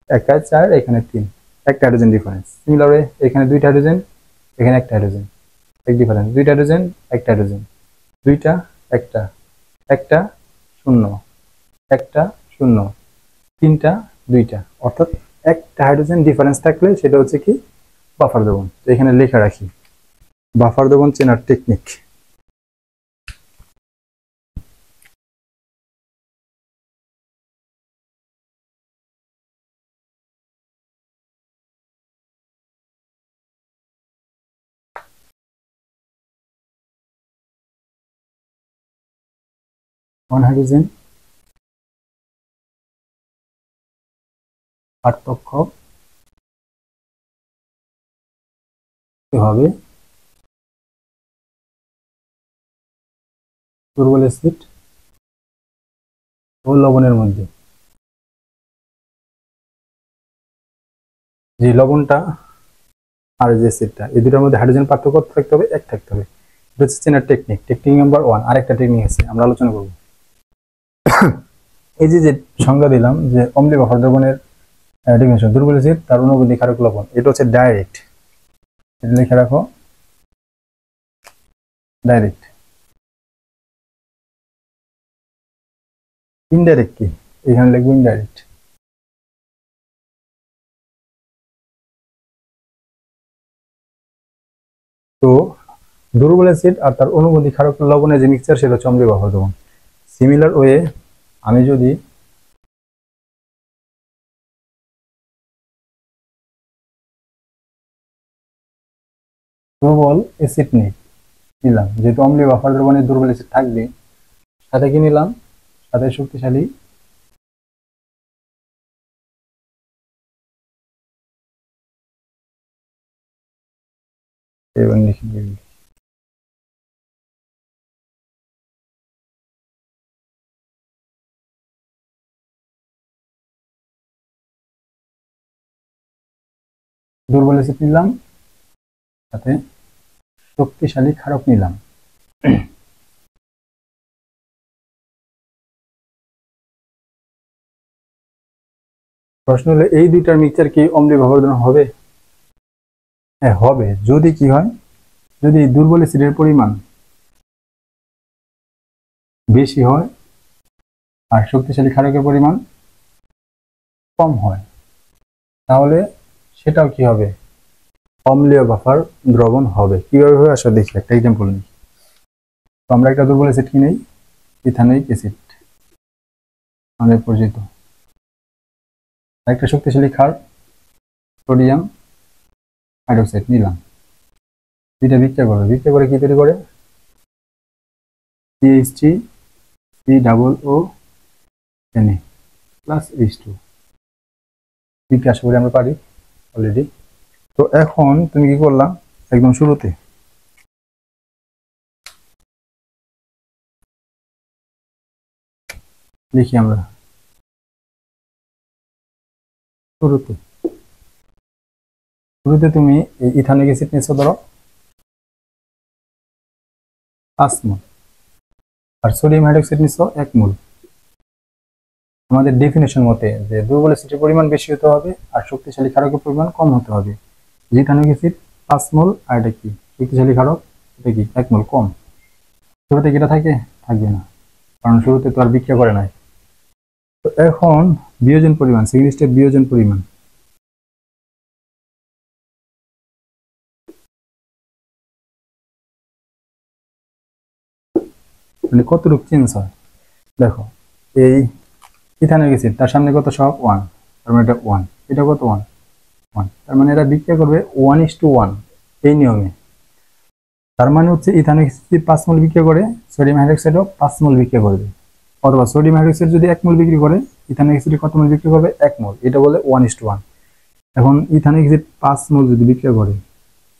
একায় চার, এখানে তিন, একটা হাইড্রোজেন ডিফারেন্স। সিমিলারলি এখানে দুইটা হাইড্রোজেন, এখানে একটা হাইড্রোজেন, এক ডিফারেন্স, দুইটা হাইড্রোজেন, একটা হাইড্রোজেন, দুইটা, একটা, একটা, শূন্য, একটা, শূন্য, তিনটা, দুইটা, অর্থাৎ একটা হাইড্রোজেন ডিফারেন্স থাকলে সেটা হচ্ছে কি? বাফার দ্রবণ। তো এখানে লেখা রাখি বাফার দ্রবণ চেনার টেকনিক। ওয়ান হাইড্রোজেন, পার্থক্য হবে দুর্বল অ্যাসিড ও লবণের মধ্যে। যে লবণটা আর যে অ্যাসিডটা, এই দুটোর মধ্যে হাইড্রোজেন পার্থক্য কত থাকতে হবে? এক থাকতে হবে। এটা হচ্ছে চেনার টেকনিক, টেকনিক নাম্বার 1। আরেকটা টেকনিক আছে, আমরা আলোচনা করব। এই যে সংজ্ঞা দিলাম যে অম্লীয় বাফার দ্রবণের ডেফিনিশন, দুর্বল অ্যাসিড তার অনুবন্ধী ক্ষারক লবণ, এটা হচ্ছে ডাইরেক্ট। এটা লিখে রাখো, ডাইরেক্ট। ইনডাইরেক্ট কি? এখানে লিখবো ইনডাইরেক্ট। তো দুর্বল অ্যাসিড আর তার অনুবন্ধী ক্ষারক লবণের যে মিক্সচার, সেটা হচ্ছে অম্লীয় বাফার দ্রবণ। সিমিলার ওয়ে আমি যদি দুর্বল অ্যাসিড নিলাম, যেহেতু অম্লীয় বাফার দ্রবণে দুর্বল অ্যাসিড থাকবে, সাথে কি নিলাম? সাথে শক্তিশালী এবং দুর্বল অ্যাসিড নিলাম, সাথে শক্তিশালী ক্ষারক নিলাম। প্রশ্ন হলো, এই দুইটার মিক্সচার কি অম্লীয় বাফার দ্রবণ হবে? হ্যাঁ হবে, যদি কি হয়, যদি দুর্বল অ্যাসিডের পরিমাণ বেশি হয় আর শক্তিশালী ক্ষারকের পরিমাণ কম হয়, তাহলে সেটাও কি হবে? অম্লীয় বাফার দ্রবণ হবে। কিভাবে হবে আসলে দেখি, একটা এক্সাম্পল নিই। তো আমরা একটা দুর্বল অ্যাসিড কি নেই, ইথানোয়িক অ্যাসিড, আমাদের পরিচিত। একটা শক্তিশালী ক্ষার সোডিয়াম হাইড্রোক্সাইড নিলাম, দুইটা বিক্রিয়া করবে, বিক্রিয়া করে কি তৈরি করে? CH3 COO প্লাস H2 বিক্রিয়া আশা করি আমরা পারি অলরেডি। তো এখন তুমি কি করলাম, একদম শুরুতে লিখি আমরা, শুরুতে তুমি এই ইথানোয়িক অ্যাসিড নিচ্ছ ধরো 5 মোল, আর সোডিয়াম হাইড্রোক্সাইড নিচ্ছ 1 মোল। আমাদের ডেফিনেশন মতে যে দুর্বল অ্যাসিডের পরিমাণ বেশি হতে হবে আর শক্তিশালী ক্ষারকের পরিমাণ কম হতে হবে। ইথানোয়িক অ্যাসিড 5 মোল, আর এটা কি শক্তিশালী ক্ষারক, এটা কি 1 মোল কম। শুরুতে কি এটা থাকবে না, কারণ শুরুতে তো আর বিক্রিয়া করে নাই। তো এখন বিয়োজন পরিমাণ, সেকেন্ড স্টেপ বিয়োজন পরিমাণ, মানে কতটুকু চেঞ্জ হয়। দেখো, এই ইথানোয়িক অ্যাসিড তার সামনে কত সব 1, তার মানে এটা 1, এটা কত 1 1, তার মানে এরা বিক্রিয়া করবে 1:1 এই নিয়মে। তার মানে হচ্ছে ইথানোয়িক অ্যাসিড 5 মোল বিক্রিয়া করে, সোডিয়াম হাইড্রোক্সাইডও 5 মোল বিক্রিয়া করবে। অথবা সোডিয়াম হাইড্রোক্সাইড যদি 1 মোল বিক্রি করে, ইথানোয়িক অ্যাসিড কত মোল বিক্রি করবে? 1 মোল। এটা বলে 1:1। এখন ইথানোয়িক অ্যাসিড 5 মোল যদি বিক্রিয়া করে,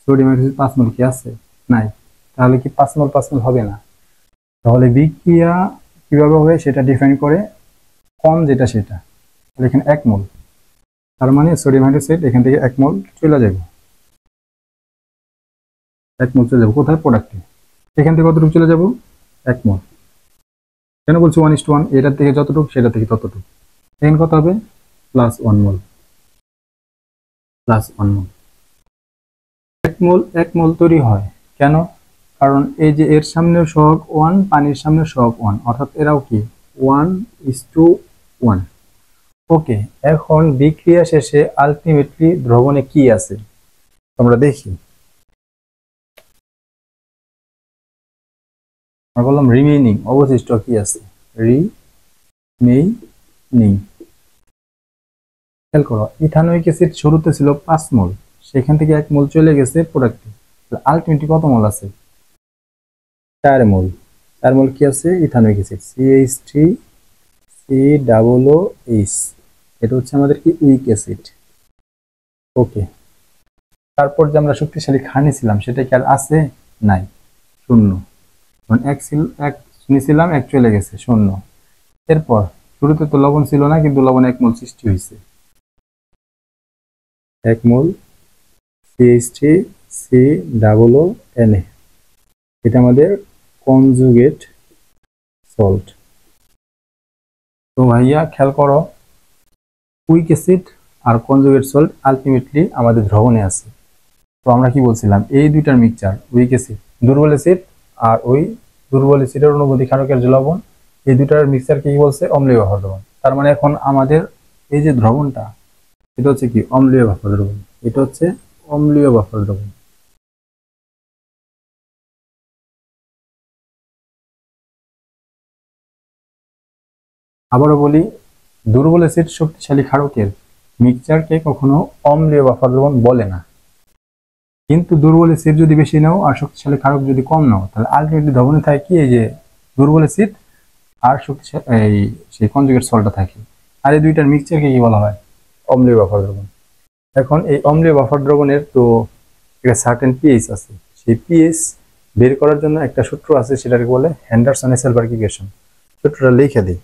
সোডিয়াম হাইড্রোক্সাইড 5 মোল কি আছে? নাই। তাহলে কি 5 মোল 5 মোল হবে না? তাহলে বিক্রিয়া কিভাবে হবে সেটা ডিফাইন করে কম যেটা সেটা। তাহলে এখানে 1 মোল, তার মানে সোডিয়াম হাইড্রোক্সাইড এখান থেকে 1 মোল চলে যাবে, 1 মোল চলে যাবে কোথায়? প্রোডাক্টে। এখান থেকে কতটুকু চলে যাব? 1 মোল। কেন বলছি 1:1? এটার থেকে যতটুকু সেটা থেকে ততটুকু। এখানে কত হবে? প্লাস 1 মোল, প্লাস 1 মোল। 1 মোল তৈরি হয় কেন? কারণ এই যে এর সামনে সহগ 1, পানির সামনে সহগ 1, অর্থাৎ এরাও কি 1:1। ওকে, এখন বিক্রিয়া শেষে আলটিমেটলি দ্রবণে কি আছে আমরা দেখি। আমরা বললাম রিমেইনিং, অবশিষ্ট কি আছে? রিমেইনিং। খেয়াল করো, ইথানোয়িক অ্যাসিড শুরুতে ছিল 5 মোল, সেখান থেকে 1 মোল চলে গেছে প্রোডাক্টে। আলটিমেটলি কত মোল আছে? 4 মোল। 4 মোল কি আছে? ইথানোয়িক অ্যাসিড CH3 COOH, এটা হচ্ছে আমাদের কি উইক অ্যাসিড। ওকে, তারপর যে আমরা শক্তিশালী ক্ষার নিয়েছিলাম সেটা কি আর আছে? নাই, শূন্য। এক নিয়েছিলাম, এক চলে গেছে, শূন্য। এরপর শুরুতে তো লবণ ছিল না, কিন্তু লবণ 1 মোল সৃষ্টি হয়েছে, 1 মোল CH3COO Na, এটা আমাদের কনজুগেট সল্ট। তো ভাইয়া খেয়াল করো, উইক অ্যাসিড আর কনজুগেট সল্ট আলটিমেটলি আমাদের দ্রবণে আছে। তো আমরা কি বলছিলাম, এই দুইটার মিক্সচার, উইক অ্যাসিড দুর্বল অ্যাসিড আর ওই দুর্বল অ্যাসিডের অনুবন্ধী ক্ষারকের যে লবণ, এই দুইটার মিক্সচার কি বলছে? অম্লীয় বাফার দ্রবণ। তার মানে এখন আমাদের এই যে দ্রবণটা, এটা হচ্ছে কি? অম্লীয় বাফার দ্রবণ। এটা হচ্ছে অম্লীয় বাফার দ্রবণ। আবারও বলি, দুর্বল অ্যাসিড শক্তিশালী ক্ষারকের মিক্সচারকে কখনো অম্লীয় বাফার দ্রবণ বলে না। কিন্তু দুর্বল অ্যাসিড যদি বেশি নাও আর শক্তিশালী ক্ষারক যদি কম নাও, তাহলে আলটিমেটলি দ্রবণে থাকে কি? এই যে দুর্বল অ্যাসিড আর শক্তিশালী এই সেই কনজুগেট সল্টটা থাকে। আর এই দুইটার মিক্সচারকে কি বলা হয়? অম্লীয় বাফার দ্রবণ। এখন এই অম্লীয় বাফার দ্রবণের তো একটা সার্টেন পিএইচ আছে। সেই পিএইচ বের করার জন্য একটা সূত্র আছে, সেটাকে বলে হেন্ডারসন-এসেলবার্গ ইকুয়েশন। সূত্রটা লিখে দিই।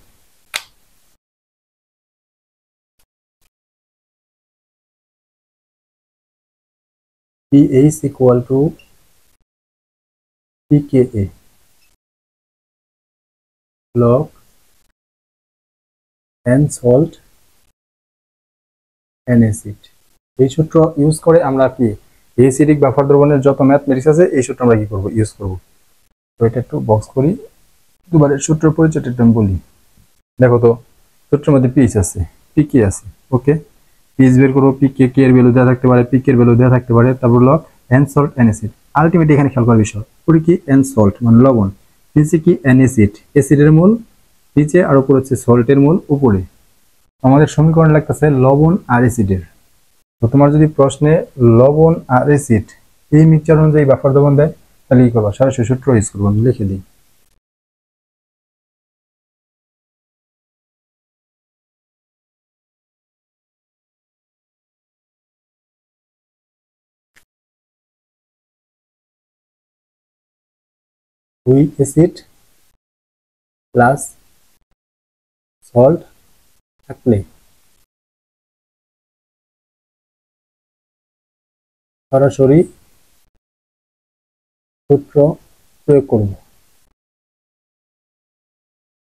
pH equal to pKa log n salt n acid। এই সূত্র ইউজ করে আমরা কি অ্যাসিডিক বাফার দ্রবণের যত ম্যাথমেটিক্স আছে এই সূত্র আমরা কি করব? ইউজ করব। তো এটা একটু বক্স করি, দুবারের সূত্র পরিচয়টা একটু আমি বলি। দেখো তো, সূত্রের মধ্যে পিএইচ আছে, পিকে আছে, ওকে। পিএইচ বের করবো, পিকে কে এর ভ্যালু দেওয়া থাকতে পারে, পিকে এর ভ্যালু দেওয়া থাকতে পারে, তারপর log N salt N acid. Ultimately এখানে খেয়াল করার বিষয়, উপরে কি এন সল্ট মানে লবণ, নিচে কি এন অ্যাসিড, অ্যাসিডের মূল নিচে, আর উপর হচ্ছে সল্টের মূল উপরে। আমাদের সমীকরণ লাগতেছে লবণ আর অ্যাসিডের। তো তোমার যদি প্রশ্নে লবণ আর অ্যাসিড এই মিক্সচার অনুযায়ী বাফার দ্রবণ দেয়, তাহলে কি করবা? সরাসরি সূত্র ইউজ করবো। আমি লিখে দিই, উইক অ্যাসিড প্লাস সল্ট থাকলে সরাসরি সূত্র প্রয়োগ করব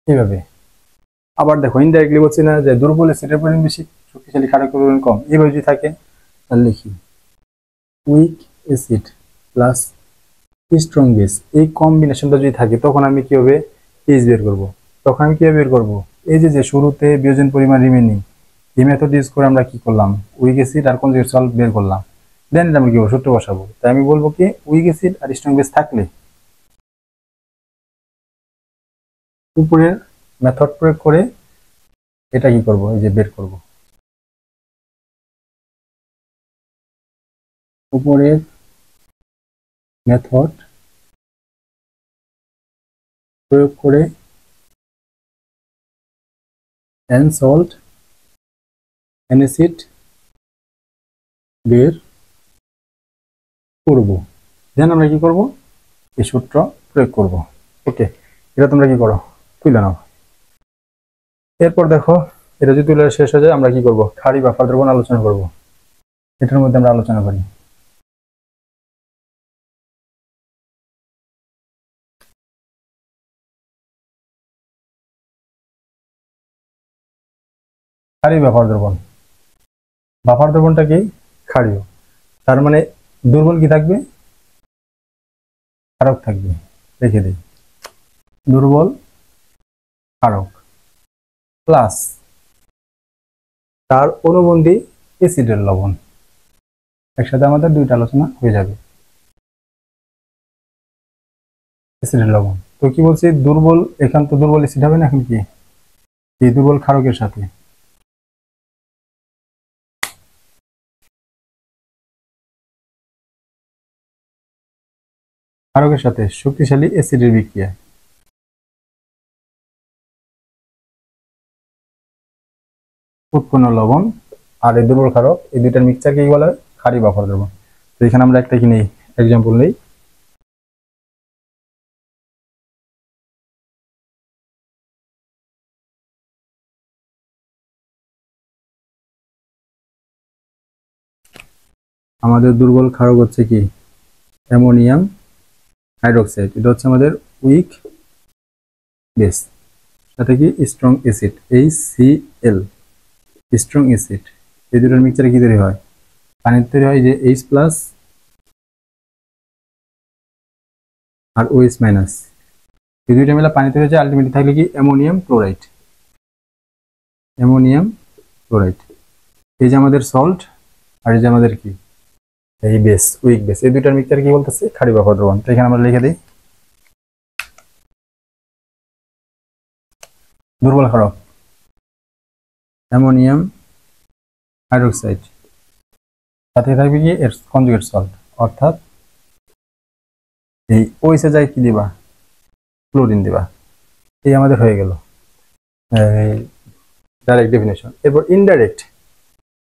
এইভাবে। আবার দেখো, ইনডাইরেক্টলি বলছি না যে দুর্বল অ্যাসিডের পরিমাণ বেশি, শক্তিশালী ক্ষারকের পরিমাণ কম, এইভাবে যদি থাকে তাহলে লিখি week acid plus strong base, এই কম্বিনেশনটা যদি থাকে তখন আমি কি হবে? পিএইচ বের করব। তখন আমি কিভাবে বের করব? এই যে যে শুরুতে বিয়োজন পরিমাণ রিমেনিং, এই মেথড ইউজ করে আমরা কি করলাম? উইক অ্যাসিড আর কনজুগেট সল্ট বের করলাম। দেন আমরা কি সূত্র বসাবো। তাই আমি বলবো কি, উইক অ্যাসিড আর স্ট্রং বেস থাকলে উপরের মেথড প্রয়োগ করে এটা কি করব? এই যে বের করব। উপরের মেথড প্রয়োগ করে এন সল্ট এন অ্যাসিড বের করব। দেন আমরা কি করব? এই সূত্র প্রয়োগ করব। ওকে, এটা তোমরা কি করো? তুলে নাও। এরপর দেখো, এটা যদি তুলে শেষ হয়ে যায়, আমরা কি করব? ক্ষারী বাফার দ্রবণ আলোচনা করব। এটার মধ্যে আমরা আলোচনা করি। ক্ষারী বাফার দ্রবণ, বাফার দ্রবণটা কি? ক্ষারীয়। তার মানে দুর্বল কি থাকবে? ক্ষারক থাকবে। রেখে দিই, দুর্বল ক্ষারক প্লাস তার অনুবন্ধী অ্যাসিডের লবণ। একসাথে আমাদের দুইটা আলোচনা হয়ে যাবে। অ্যাসিডের লবণ, তো কি বলছি? দুর্বল, এখান তো দুর্বল অ্যাসিড হবে না, এখন কি এই দুর্বল ক্ষারকের সাথে শক্তিশালী অ্যাসিডের বিক্রিয়া উৎপন্ন লবণ আর এই দুর্বল ক্ষারক, এই দুইটার মিক্সচারকে কি বলা হয়? ক্ষারী বাফার দ্রবণ। তো এখানে আমরা একটা কি নেই, এক্সাম্পল নেই। আমাদের দুর্বল ক্ষারক হচ্ছে কি অ্যামোনিয়াম হাইড্রোক্সাইড, এটা হচ্ছে আমাদের উইক বেস, সাথে কি strong acid HCl, strong acid. এই দুটোর মিক্সচারে কি তৈরি হয়, পানির তৈরি হয়, যে H প্লাস আর OH মাইনাস, এই দুইটা মিলে পানি তৈরি হচ্ছে, আলটিমেটলি থাকলে কি অ্যামোনিয়াম ক্লোরাইড। অ্যামোনিয়াম ক্লোরাইড, এই যে আমাদের সল্ট, আর এই যে আমাদের কি এই বেস, উইক বেস, এই দুইটার মিক্সচার কি বলতেছে ক্ষারীয় বাফার দ্রবণ। তো এখানে আমরা লিখে দিই দুর্বল ক্ষারক অ্যামোনিয়াম হাইড্রোক্সাইড, সাথে থাকবে কি এর কনজুগেট সল্ট, অর্থাৎ এই ওইসে যায় কি দিবা, ক্লোরিন দিবা। এই আমাদের হয়ে গেল ডাইরেক্ট ডেফিনেশন। এরপর ইনডাইরেক্ট,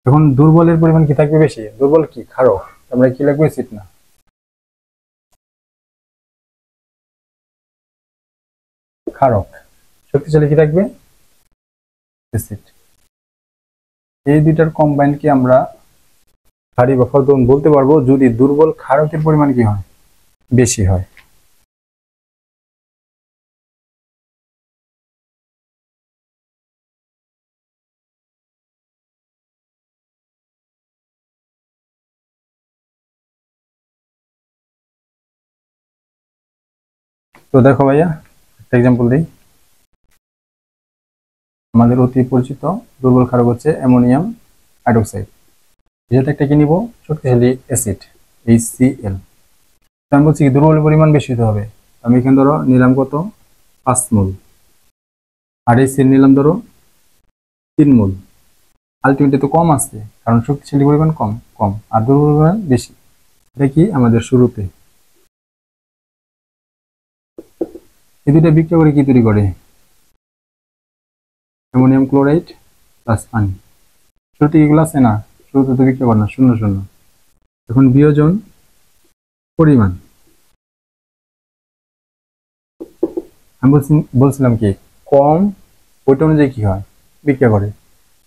এখন দুর্বলের পরিমাণ কি থাকবে বেশি, দুর্বল কি ক্ষারক, আমরা কি লিখবো অ্যাসিড না, ক্ষারক, শক্তিশালী কি থাকবে অ্যাসিড। এই দুইটার কম্বাইন্ড কি আমরা ক্ষারীয় বাফার দ্রবণ বলতে পারবো যদি দুর্বল ক্ষারকের পরিমাণ কি হয়, বেশি হয়। তো দেখো ভাইয়া একটা এক্সাম্পল দিই। আমাদের অতি পরিচিত দুর্বল ক্ষারক হচ্ছে অ্যামোনিয়াম হাইড্রোক্সাইড, যেহেতু একটা কি নিব শক্তিশালী অ্যাসিড HCl। আমি বলছি কি দুর্বলের পরিমাণ বেশি হতে হবে, আমি এখানে ধরো নিলাম কত 5 মোল, আর HCl নিলাম ধরো 3 মোল। আলটিমেটলি তো কম আছে, কারণ শক্তিশালী পরিমাণ কম কম আর দুর্বল পরিমাণ বেশি। এটা কি আমাদের শুরুতে, এই দুটা বিক্রিয়া করে কি তৈরি করে, অ্যামোনিয়াম ক্লোরাইড প্লাস পানি। শুরুতে এগুলো আছে না, শুরুতে তো বিক্রিয়া করে না, শূন্য শূন্য। এখন বিয়োজন পরিমাণ, আমি বলছিলাম কি কম, ওইটা অনুযায়ী কি হয় বিক্রিয়া করে,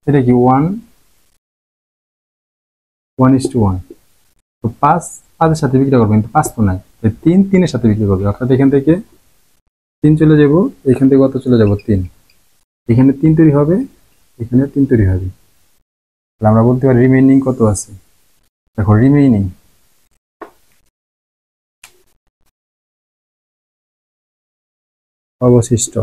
এটা কি 1:1। তো 5 সাথে বিক্রিয়া করবে, কিন্তু 5 তো নাই, 3 সাথে বিক্রিয়া করবে, অর্থাৎ এখান থেকে 3 চলে যাব, এখান থেকে কত চলে যাব 3, এখানে 3 তৈরি হবে, এখানে 3 তৈরি হবে। তাহলে আমরা বলতে পারি রিমেইনিং কত আছে, দেখো রিমেইনিং অবশিষ্ট,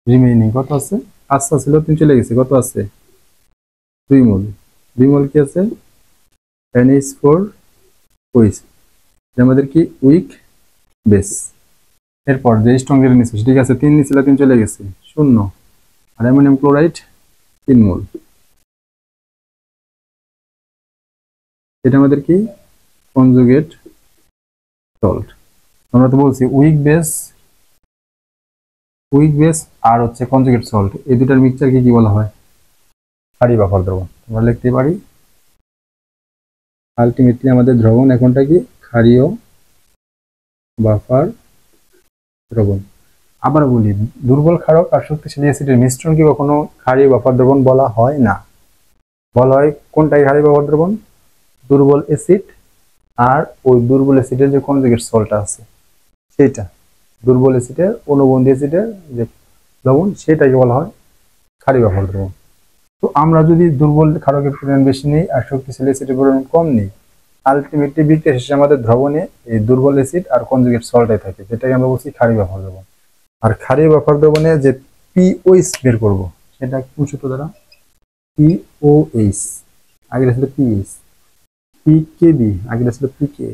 রিমেইনিং কত আছে, 5 ছিল 3 চলে গেছে, কত আছে 2 মোল। 2 মোল কি আছে NH4OH, আমাদের কি উইক বেস। এরপর যে স্ট্রং যেটা নিচ্ছে, ঠিক আছে 3 নিছিল, 3 চলে গেছে 0, আর অ্যামোনিয়াম ক্লোরাইড 3 মোল। এটা আমাদের কি কনজুগেট সল্ট। আমরা তো বলছি উইক বেস আর হচ্ছে কনজুগেট সল্ট, এই দুটার মিক্সচারকে কি বলা হয় ক্ষারীয় বাফার দ্রবণ। আমরা লিখতে পারি আলটিমেটলি আমাদের দ্রবণ এখনটা কি ক্ষারীয় বাফার দ্রবণ। আবার বলি দুর্বল ক্ষারক আর শক্তিশালী অ্যাসিডের মিশ্রণকে কখনো ক্ষারীয় বাফার দ্রবণ বলা হয় না, বলা হয় কোনটাই ক্ষারীয় বাফার দ্রবণ, দুর্বল অ্যাসিড আর ওই দুর্বল অ্যাসিডের যে কনজুগেট সল্টটা আছে সেটা, দুর্বল অ্যাসিডের অনুবন্ধী অ্যাসিডের যে লবণ, সেটাকে বলা হয় ক্ষারীয় বাফার দ্রবণ। তো আমরা যদি দুর্বল ক্ষারকের পরিমাণ বেশি নিই আর শক্তিশালী অ্যাসিডের পরিমাণ কম নিই, আলটিমেটলি বিক্রিয়া শেষে আমাদের দ্রবণে এই দুর্বল অ্যাসিড আর কনজুগেট সল্টই থাকে, যেটাকে আমরা বলছি ক্ষারীয় বাফার দ্রবণ। আর ক্ষারীয় বাফার দ্রবণে যে পিওএইচ বের করব, সেটা কোন সূত্র দ্বারা, পিওএইচ, আগে ছিল পিএইচ, পিকেবি আগে ছিল পিকে,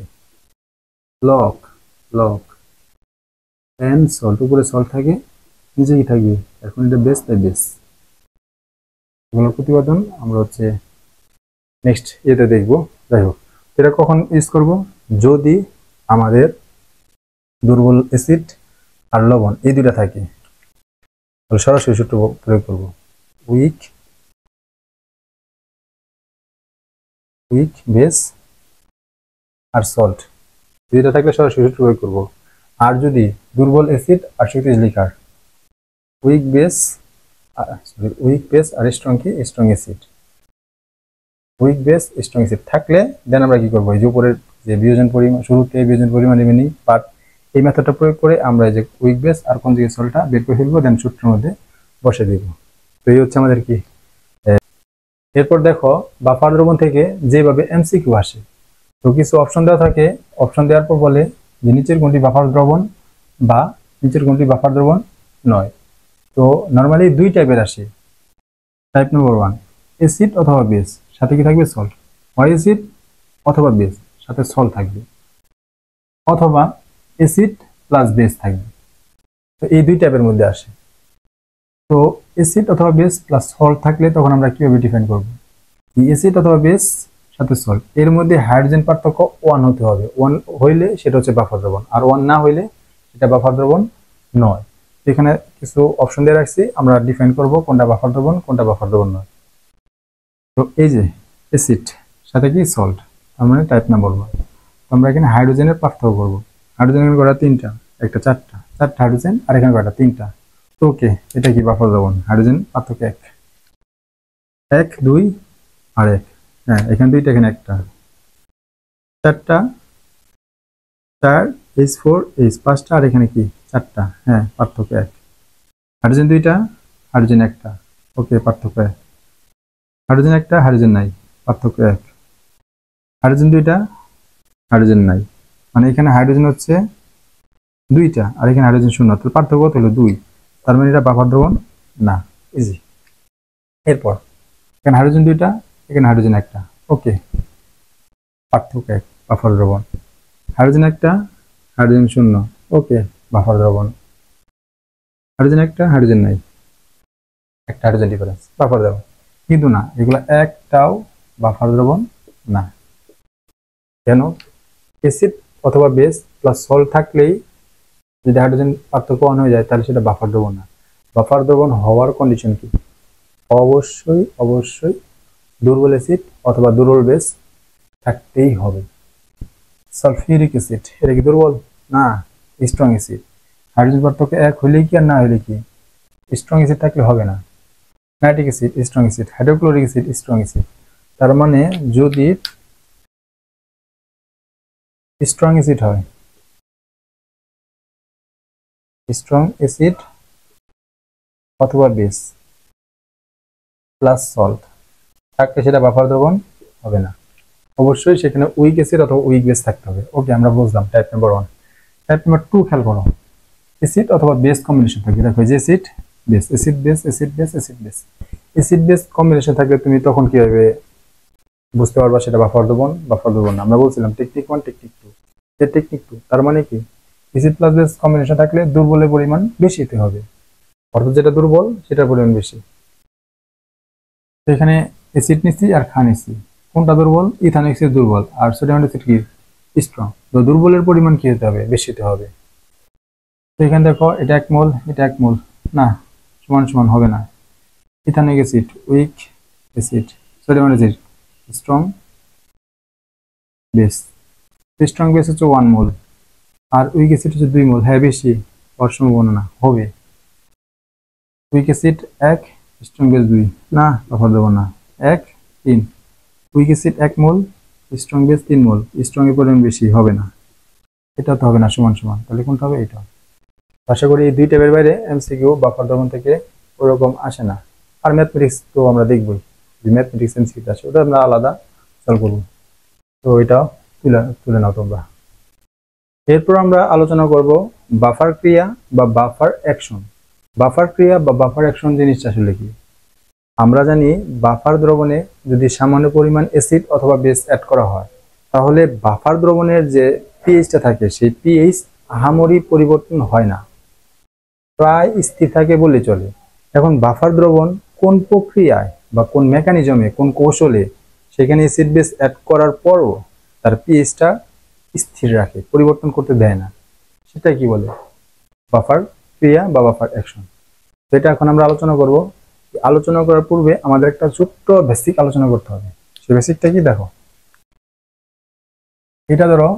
লক লক এন সল্ট, উপরে সল্ট থাকে নিচে কি থাকবে, এখন এটা বেস, তাই বেস। এগুলোর প্রতিপাদন আমরা হচ্ছে নেক্সট এতে দেখবো। যাই হোক, এটা কখন ইউজ করব, যদি আমাদের দুর্বল অ্যাসিড আর লবণ এই দুইটা থাকে, তাহলে সরাসরি সূত্র প্রয়োগ করব। উইক বেস আর সল্ট, দুইটা থাকলে সরাসরি সূত্র প্রয়োগ করব। আর যদি দুর্বল অ্যাসিড আর শক্তিশালী লিকার, উইক বেস আর strong acid, weak base strong acid থাকলে দেন আমরা কি করব, এই যে উপরের যে বিয়োজন পরিমাণ, শুরুতে বিয়োজন পরিমাণ নেবে নিই, বাট এই মেথডটা প্রয়োগ করে আমরা এই যে উইক বেস আর কনজুগেট সল্টটা বের করে ফেলবো, দেন সূত্রের মধ্যে বসে দিব। তো এই হচ্ছে আমাদের কি। এরপর দেখো বাফার দ্রবণ থেকে যেভাবে এমসিকিউ আসে, তো কিছু অপশন দেওয়া থাকে, অপশন দেওয়ার পর বলে যে নিচের কোনটি বাফার দ্রবণ বা নিচের কোনটি বাফার দ্রবণ নয়। তো নর্মালি দুই টাইপের আসে। টাইপ নম্বর 1, অ্যাসিড অথবা বেস, সাথে কি থাকবে সল্ট, হয় অ্যাসিড অথবা বেস সাথে সল্ট থাকবে, অথবা অ্যাসিড প্লাস বেস থাকবে। তো এই দুই টাইপের মধ্যে আসে। তো অ্যাসিড অথবা বেস প্লাস সল্ট থাকলে তখন আমরা কিভাবে ডিফাইন করব, অ্যাসিড অথবা বেস সাথে সল্ট, এর মধ্যে হাইড্রোজেন পার্থক্য 1 হতে হবে, 1 হইলে সেটা হচ্ছে বাফার দ্রবণ, আর 1 না হইলে সেটা বাফার দ্রবণ নয়। এখানে কিছু অপশন দিয়ে রাখছি, আমরা ডিফাইন করব কোনটা বাফার দ্রবণ কোনটা বাফার দ্রবণ নয়। তো এই যে অ্যাসিড সাথে কি সল্ট, তার মানে টাইপ নাম্বার 1। আমরা এখানে হাইড্রোজেনের পার্থক্য করব। হাইড্রোজেনের কয়টা, 3টা, একটা 4টা হাইড্রোজেন, আর এখানে কয়টা, 3টা। তো ওকে, এটা কি বাফার দ্রবণ, হাইড্রোজেন পার্থক্য 1, 2 আর 1, হ্যাঁ এখানে 2টা, এখানে একটা, 4টা, 4 H4 H, 5টা, আর এখানে কি 4টা, হ্যাঁ পার্থক্য 1। হাইড্রোজেন 2টা, হাইড্রোজেন 1টা, ওকে পার্থক্য 1। হাইড্রোজেন 1টা, হাইড্রোজেন নাই, পার্থক্য 1। হাইড্রোজেন 2টা, হাইড্রোজেন নাই, মানে এখানে হাইড্রোজেন হচ্ছে 2টা আর এখানে হাইড্রোজেন 0, তাহলে পার্থক্য কত হলো 2, তার মানে এটা বাফার দ্রবণ না, ইজি। এরপর এখানে হাইড্রোজেন 2টা, এখানে হাইড্রোজেন 1টা, ওকে পার্থক্য 1, বাফার দ্রবণ। হাইড্রোজেন 1টা, হাইড্রোজেন 0, ওকে বাফার দ্রবণ। হাইড্রোজেন 1টা, হাইড্রোজেন নাই, একটা হাইড্রোজেন ডিফারেন্স, বাফার দ্রবণ। কিন্তু না, এগুলো একটাও বাফার দ্রবণ না। কেন? অ্যাসিড অথবা বেস প্লাস সল্ট থাকলেই যদি হাইড্রোজেন পার্থক্য 1 হয়ে যায় তাহলে সেটা বাফার দ্রবণ না। বাফার দ্রবণ হওয়ার কন্ডিশন কি? অবশ্যই দুর্বল অ্যাসিড অথবা দুর্বল বেস থাকতেই হবে। সালফিউরিক অ্যাসিড, এটা কি দুর্বল? না, স্ট্রং অ্যাসিড। হাইড্রোজেন পার্থক্য 1 হলেই কি আর না হলে কি? স্ট্রং অ্যাসিড থাকলে হবে না। Nitric acid strong acid, hydrochloric acid strong acid. তার মানে যদি স্ট্রং অ্যাসিড হয়, স্ট্রং অ্যাসিড অথবা বেস প্লাস সল্ট থাকলে সেটা বাফার দ্রবণ হবে না। অবশ্যই সেখানে উইক অ্যাসিড অথবা উইক বেস থাকতে হবে। ওকে, আমরা বুঝলাম টাইপ নাম্বার 1। টাইপ নাম্বার 2 খেয়াল করো, অ্যাসিড অথবা বেস কম্বিনেশন থাকে। দেখো যে acid base, acid base, acid base, acid base, acid base combination থাকলে তুমি তখন কিভাবে বুঝতে পারবা সেটা বাফার দ্রবণ না? আমরা বলছিলাম টেকনিক 1 টেকনিক 2, যে টেকনিক 2 তার মানে কি অ্যাসিড প্লাস বেস কম্বিনেশন থাকলে দুর্বলের পরিমাণ বেশি হতে হবে, অর্থাৎ যেটা দুর্বল সেটার পরিমাণ বেশি। তো এখানে অ্যাসিড নিচ্ছি আর খান নিচ্ছি, কোনটা দুর্বল? ইথানিক অ্যাসিড দুর্বল আর সোডিয়াম অ্যাসিড কি স্ট্রং। তো দুর্বলের পরিমাণ কি হতে হবে? বেশি হতে হবে। তো এখানে দেখো এটা 1 মোল, এটা 1 মোল, না সমান সমান হবে না। Ethanoic acid weak acid, sodium acid strong base. Strong base হচ্ছে 1 মোল আর উইক অ্যাসিড হচ্ছে 2 মোল, হ্যাঁ বেশি হওয়ার সম্ভাবনা না হবে। উইক অ্যাসিড 1, স্ট্রং বেস 2, না বাফার দেবো না। 1 3, উইক অ্যাসিড 1 মোল, স্ট্রং বেস 3 মোল, স্ট্রং এর পরিমাণ বেশি হবে না, এটা তো হবে না সমান সমান, তাহলে কোনটা হবে? এটা। আশা করি এই দুই টাইপের বাইরে এমসিকিউ বাফার দ্রবণ থেকে ওরকম আসে না। আর ম্যাথমেটিক্স তো আমরা দেখবই, যে ম্যাথমেটিক্স এমসিকিউ আসে ওটা আমরা আলাদা সলভ করব। তো এটা তুলে নাও তোমরা। এরপর আমরা আলোচনা করব বাফার ক্রিয়া বা বাফার অ্যাকশন। বাফার ক্রিয়া বা বাফার অ্যাকশন জিনিসটা আসলে কি? আমরা জানি বাফার দ্রবণে যদি সামান্য পরিমাণ অ্যাসিড অথবা বেস অ্যাড করা হয় তাহলে বাফার দ্রবণের যে পিএইচটা থাকে সেই পিএইচ আহামরি পরিবর্তন হয় না, প্রায় স্থির থাকে বলে চলে। এখন বাফার দ্রবণ কোন প্রক্রিয়ায় বা কোন মেকানিজমে, কোন কৌশলে সেখানে অ্যাসিড বেস অ্যাড করার পরও তার পিএইচটা স্থির রাখে, পরিবর্তন করতে দেয় না, সেটা কি বলে? বাফার ক্রিয়া বা বাফার অ্যাকশন। যেটা এখন আমরা আলোচনা করব। আলোচনা করার পূর্বে আমাদের একটা ছোট্ট বেসিক আলোচনা করতে হবে। সেই বেসিকটা কি দেখো, এটা ধরো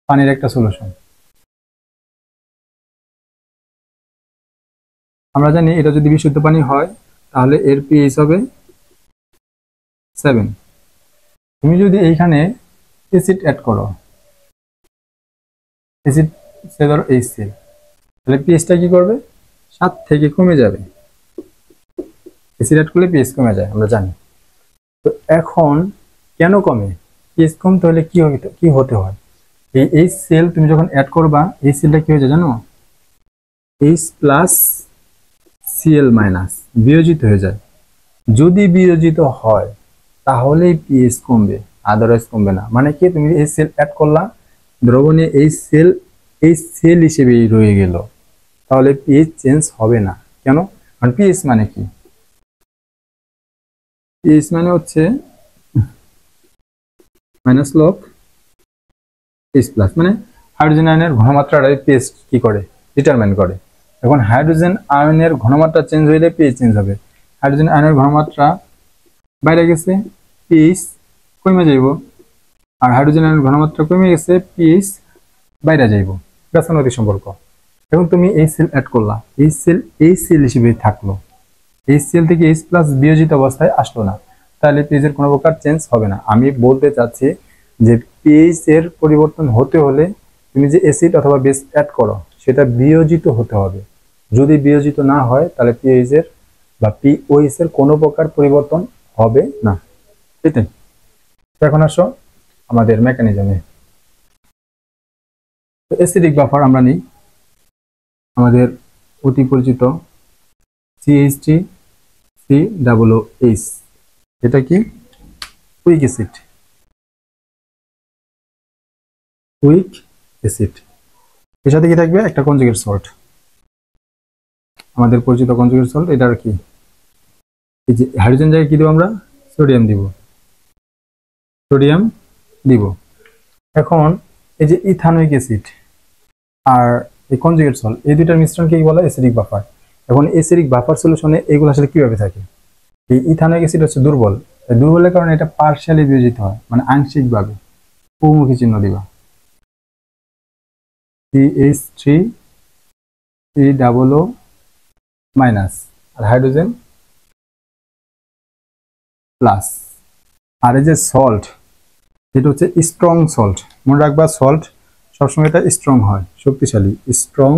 পানির একটা সলিউশন। আমরা জানি এটা যদি বিশুদ্ধ পানি হয় তাহলে এর পিএইচ হবে 7। তুমি যদি এইখানে অ্যাসিড অ্যাড করো, অ্যাসিড সে ধরো HCl, তাহলে পিএইচটা কি করবে, 7 থেকে কমে যাবে। অ্যাসিড অ্যাড করলে পিএইচ কমে যায় আমরা জানি। তো এখন কেন কমে, পিএইচ কমতে হলে কি হতে হয়, এই HCl তুমি যখন অ্যাড করবা HClটা কি হয়ে যায় জানো, H প্লাস Cl মাইনাস বিয়োজিত হয়ে যায়। যদি বিয়োজিত হয় তাহলেই পিএইচ কমবে, আদারওয়াইজ কমবে না। মানে কি, তুমি HCl অ্যাড করলা, দ্রবণে HCl হিসেবেই রয়ে গেল, তাহলে পিএইচ চেঞ্জ হবে না। কেন, কারণ পিএইচ মানে কি, পিএইচ মানে হচ্ছে মাইনাস লগ H প্লাস, মানে হাইড্রোজেন আয়নের ঘনমাত্রাটাই পিএইচ কি করে, ডিটারমাইন করে। এখন হাইড্রোজেন আয়নের ঘনমাত্রা চেঞ্জ হইলে পিএইচ চেঞ্জ হবে। হাইড্রোজেন আয়নের ঘনমাত্রা বাইরে গেছে, পিএইচ কমে যাইব, আর হাইড্রোজেন আয়নের ঘনমাত্রা কমে গেছে, পিএইচ বাইরে যাইব। রাসায়নিক সম্পর্ক। এখন তুমি HCl অ্যাড করলা, HCl হিসেবে থাকলো, HCl থেকে H প্লাস বিয়োজিত অবস্থায় আসলো না, তাহলে পিএইচ এর কোনো প্রকার চেঞ্জ হবে না। আমি বলতে চাচ্ছি যে পিএইচ এর পরিবর্তন হতে হলে তুমি যে অ্যাসিড অথবা বেস অ্যাড করো সেটা বিয়োজিত হতে হবে। যদি বিয়োজিত না হয় তাহলে পিএইচ এর বা পিওএইচ এর কোনো প্রকার পরিবর্তন হবে না। এটাই। এখন আসো আমাদের মেকানিজমে। তো অ্যাসিডিক বাফার আমরা নিই, আমাদের অতি পরিচিত CH3COOH, এটা কি উইক অ্যাসিড, উইক অ্যাসিড। এর সাথে কি থাকবে, একটা কনজুগেট সল্ট, আমাদের পরিচিত কনজুগেট সল্ট। এটার কি, এই যে হাইড্রোজেন জায়গায় কি দেব আমরা, সোডিয়াম দিব, সোডিয়াম দিব। এখন এই যে ইথানোইক অ্যাসিড আর এই কনজুগেট সল্ট, এই দুইটার মিশ্রণকে কি বলা, অ্যাসিডিক বাফার। এখন অ্যাসিডিক বাফার সলিউশনে এগুলো আসলে কিভাবে থাকে, এই ইথানোইক অ্যাসিড হচ্ছে দুর্বল, দুর্বলের কারণে এটা পার্শিয়ালি বিয়োজিত হয়, মানে আংশিকভাবে। বহুমুখী চিহ্ন দিবা, CH3COO মাইনাস, আর হাইড্রোজেন প্লাস। আর এই যে সল্ট, এটা হচ্ছে স্ট্রং সল্ট, মনে রাখবা সল্ট সবসময় এটা স্ট্রং হয়, শক্তিশালী, স্ট্রং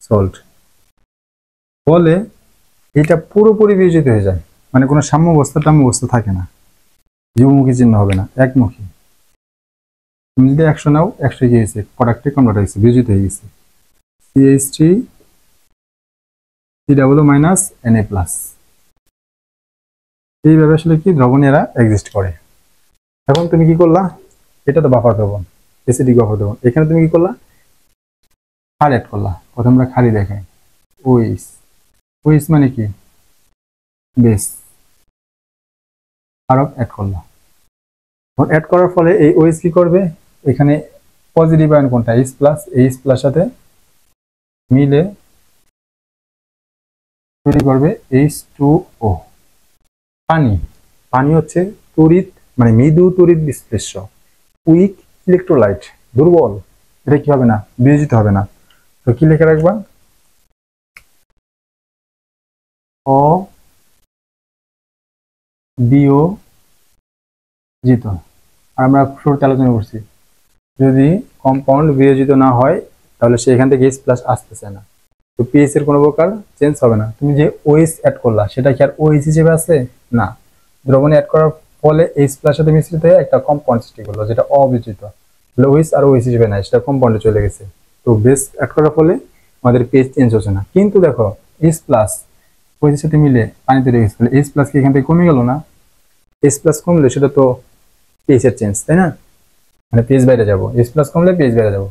সল্ট। ফলে এটা পুরোপুরি বিয়োজিত হয়ে যায়, মানে কোনো সাম্যাবস্থা থাকে না, দ্বিমুখী চিহ্ন হবে না, একমুখী। তুমি যদি 100 নাও, 100 গিয়েছে, প্রোডাক্টে কনভার্ট হয়েছে, বিয়োজিত হয়ে গেছে, CH3COO মাইনাস Na প্লাস। এইভাবে আসলে কি দ্রবণে এরা এক্সিস্ট করে। এখন তুমি কি করলা, এটা তো বাফার দ্রবণ, অ্যাসিডিক বাফার দ্রবণ। এখানে তুমি কি করলা, ক্ষার অ্যাড করলা। প্রথমে আমরা ক্ষারই দেখাই, ওএইচ। ওএইচ মানে কি, বেস, ক্ষারক অ্যাড করলা। এখন অ্যাড করার ফলে এই ওএইচ কি করবে, এখানে পজিটিভ আয়ন কোনটা, H প্লাস সাথে মিলে তৈরি করবে H2O। পানি, পানি হচ্ছে তড়িৎ, মানে মৃদু তড়িৎ বিশ্লেষ্য, উইক ইলেকট্রোলাইট, দুর্বল, এটা কি হবে না, বিয়োজিত হবে না। তো কি লিখে রাখবা, অবিয়োজিত। আর আমরা শুরুতে আলোচনা করছি, যদি কম্পাউন্ড বিয়োজিত না হয় তাহলে সেখান থেকে H প্লাস আসতেছে না, তো পিএইচ এর কোনো প্রকার চেঞ্জ হবে না। তুমি যে OH অ্যাড করলা সেটা কি আর OH হিসেবে আছে না, দ্রবণে অ্যাড করার ফলে H প্লাস সাথে মিশ্রিত হয়ে একটা কম্পাউন্ড সৃষ্টি করলো যেটা অবিয়োজিত, তাহলে OH আর OH হিসেবে নাই, সেটা কম্পাউন্ডে চলে গেছে। তো বেস অ্যাড করার ফলে আমাদের পিএইচ চেঞ্জ হচ্ছে না। কিন্তু দেখো H প্লাস OH এর সাথে মিলে পানি তৈরি হয়েছে, তাহলে H প্লাস কি এখান থেকে কমে গেল না, H প্লাস কমলে সেটা তো পিএইচ এর চেঞ্জ, তাই না, মানে পিএইচ বাইরে যাবো, H প্লাস কমলে পিএইচ বাইরে যাবো।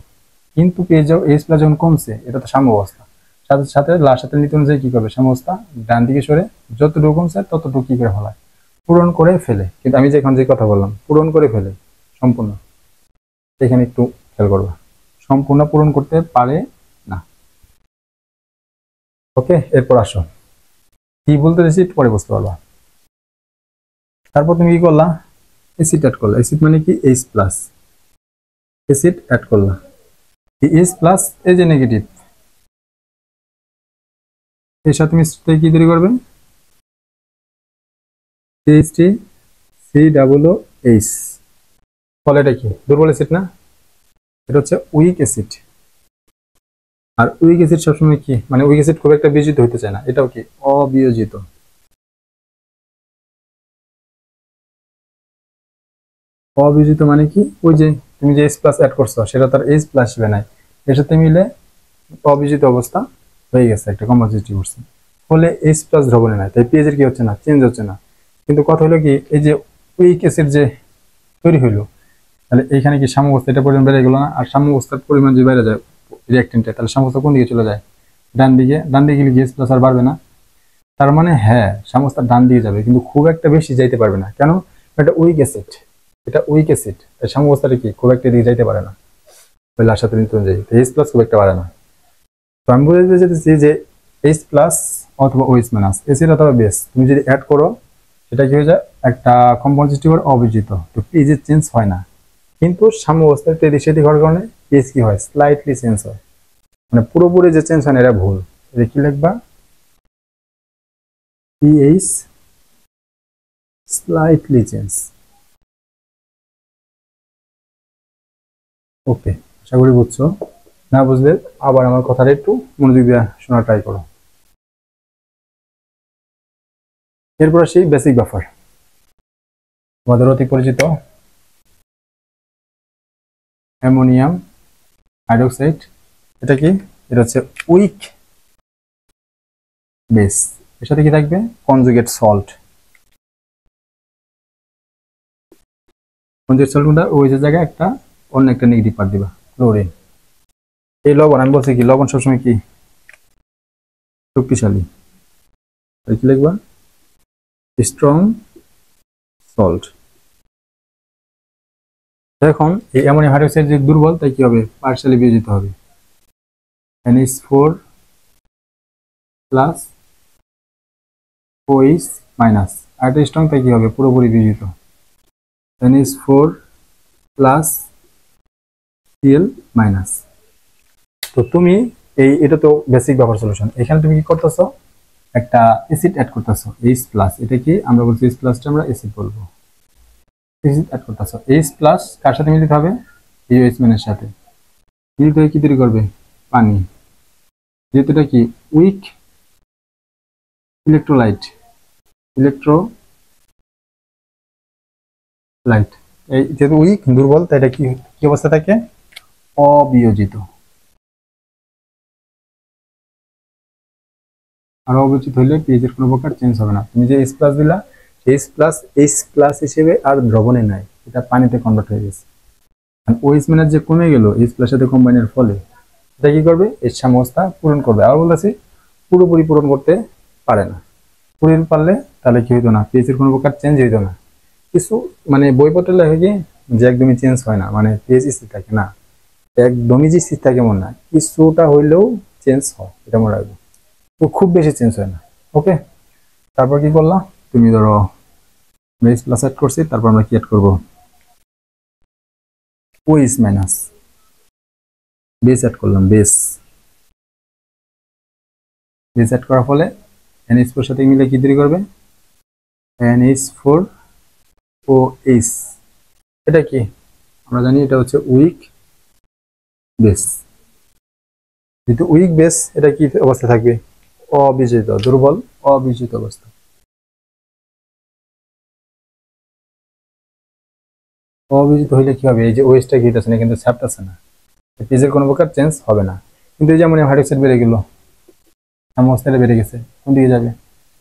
কিন্তু পিএইচ H প্লাস যখন কমছে, এটা তো সাম্যাবস্থা, সাথে সাথে লার সাথে নীতি অনুযায়ী কি করবে, সাম্যাবস্থা ডান দিকে সরে যতটুকু কমছে ততটুকু কি করে ফেলায়, পূরণ করে ফেলে। কিন্তু আমি যে কথা বললাম পূরণ করে ফেলে সম্পূর্ণ, এখানে একটু খেয়াল করবা, সম্পূর্ণ পূরণ করতে পারে না। ওকে, এরপর আসো কি বলতে চাইছি পরে বুঝতে পারবা। তারপর তুমি কি করলা, অ্যাসিড অ্যাড করলা। অ্যাসিড মানে কি H প্লাস, অ্যাসিড অ্যাড করলা। এই H প্লাস এই যে নেগেটিভ, এর সাথে মিশ্রিত কি তৈরি করবে, CH3 COOH। ফলে এটা কি দুর্বল অ্যাসিড না, এটা হচ্ছে উইক অ্যাসিড। আর উইক অ্যাসিড সবসময় কি মানে উইক অ্যাসিড খুব একটা বিয়োজিত হতে চায় না, এটাও কি অবিয়োজিত। অবিয়োজিত মানে কি, ওই যে তুমি যে H প্লাস অ্যাড করছো সেটা তার H প্লাস হিসেবে নাই, এর সাথে মিলে অবিয়োজিত অবস্থা হয়ে গেছে, একটা কম্পোজিটিভ করছে, ফলে H প্লাস দ্রবণে নাই, তাই পিএইচ এর কি হচ্ছে না, চেঞ্জ হচ্ছে না। কিন্তু কথা হলো কি, এই যে উইক অ্যাসিড যে তৈরি হইলো, তাহলে এইখানে কি সাম্যাবস্থা এটা পরিমাণ বেড়ে গেল না, আর সাম্যাবস্থার পরিমাণ যদি বাইরে যায় রিঅ্যাক্টেন্টে, তাহলে সাম্যাবস্থা কোন দিকে চলে যায়, ডান দিকে। ডান দিকে গেলে H প্লাস আর বাড়বে না, তার মানে হ্যাঁ সাম্যাবস্থা ডান দিকে যাবে, কিন্তু খুব একটা বেশি যাইতে পারবে না। কেন, এটা উইক অ্যাসিড, এটা উইক অ্যাসিড, তাই সাম্যাবস্থাটা কি খুব একটা দিকে যাইতে পারে না, ওই লার সাথে নিউট্রন যাই, H প্লাস খুব একটা বাড়ে না। তো আমি বলতে চাইতেছি যে H প্লাস অথবা OH মাইনাস অ্যাসিড অথবা বেস তুমি যদি অ্যাড করো, সেটা কি হয়ে যায় একটা কম্পোজিটিভ আর অবিজিত, তো পিএইচ চেঞ্জ হয় না। কিন্তু সাম্যাবস্থায় এদিক সেদিক হওয়ার কারণে পিএইচ কি হয়, স্লাইটলি চেঞ্জ হয়, মানে পুরোপুরি যে চেঞ্জ হয় না, এটা ভুল। এটা কি লিখবা, পিএইচ স্লাইটলি চেঞ্জ। ওকে, আশা করি বুঝছো। না বুঝলে আবার আমার কথাটা একটু মনোযোগ দিয়ে শোনা ট্রাই করো। এরপর আসি বেসিক বাফার, আমাদের অতি পরিচিত অ্যামোনিয়াম হাইড্রোক্সাইড। এটা কি, এটা হচ্ছে উইক বেস, এর সাথে কি থাকবে, কনজুগেট সল্ট। কনজুগেট সল্ট কোনটা, ওই যে জায়গায় একটা অন্য একটা নেগেটিভ পার্ট দিবা, ক্লোরিন। এই লবণ আমি বলছি কি, লবণ সবসময় কি শক্তিশালী, কি লিখবা, স্ট্রং সল্ট। এখন এই অ্যামোনিয়াম হাইড্রোক্সাইড যে দুর্বল, তাই কি হবে, পার্শিয়ালি বিয়োজিত হবে, NH4 প্লাস OH মাইনাস। আর এটা স্ট্রং, তাই কি হবে, পুরোপুরি বিয়োজিত, NH4 প্লাস Cl মাইনাস। তো তুমি এটা তো বেসিক বাফার সলিউশন, এখানে তুমি কি করতেছো, একটা অ্যাসিড অ্যাড করতেছো H প্লাস, এটা কি আমরা বলছি H প্লাসটা আমরা অ্যাসিড বলবো, অ্যাসিড অ্যাড করতেছো H প্লাস কার সাথে মিলিত হবে, OH মাইনাসের সাথে মিলিত হয়ে কি তৈরি করবে, পানি। যেহেতু এটা কি উইক ইলেকট্রোলাইট, ইলেকট্রোলাইট, এই যেহেতু উইক দুর্বল, তাই এটা কি কি অবস্থা থাকে, অবিয়োজিত। আর অবিয়োজিত হলে পিএইচ এর কোনো প্রকার চেঞ্জ হবে না। তুমি যে H প্লাস দিলা, H প্লাস হিসেবে আর দ্রবণে নাই, এটা পানিতে কনভার্ট হয়ে গেছে। আর OH মাইনাস যে কমে গেল H প্লাস সাথে কম্বাইনের ফলে, এটা কি করবে, এর সাম্যাবস্থা পূরণ করবে। আবার বলতেছি পুরোপুরি পূরণ করতে পারে না, পুরোপুরি পারলে তাহলে কি হইতো না, পিএইচ এর কোনো প্রকার চেঞ্জ হইতো না। কিছু মানে বইপত্রে লেখে কি যে একদমই চেঞ্জ হয় না, মানে পিএইচ স্থির থাকে না, একদমই যে স্থির থাকে এমন না, কিছুটা হইলেও চেঞ্জ হয়, এটা মনে রাখবো। তো খুব বেশি চেঞ্জ হয় না। ওকে, তারপর কি করলাম, তুমি ধরো বেস প্লাস অ্যাড করছি, তারপর আমরা কি অ্যাড করবো, OH মাইনাস, বেস অ্যাড করলাম, বেস অ্যাড করার ফলে NH4 সাথে মিলে কি তৈরি করবে, NH4OH। এটা কি আমরা জানি, এটা হচ্ছে উইক বেস। যেহেতু উইক বেস, এটা কি অবস্থা থাকবে, অবিয়োজিত, দুর্বল অবিয়োজিত অবস্থা। অবিয়োজিত হইলে কি হবে, এই যে ওএইচটা কি হইতেছে না, কিন্তু ছাপতেছে না, পিএইচ এর কোনো প্রকার চেঞ্জ হবে না। কিন্তু এই যে অ্যামোনিয়াম হাইড্রোক্সাইড বেড়ে গেল, সাম্যাবস্থাটা বেড়ে গেছে, কোন দিকে যাবে,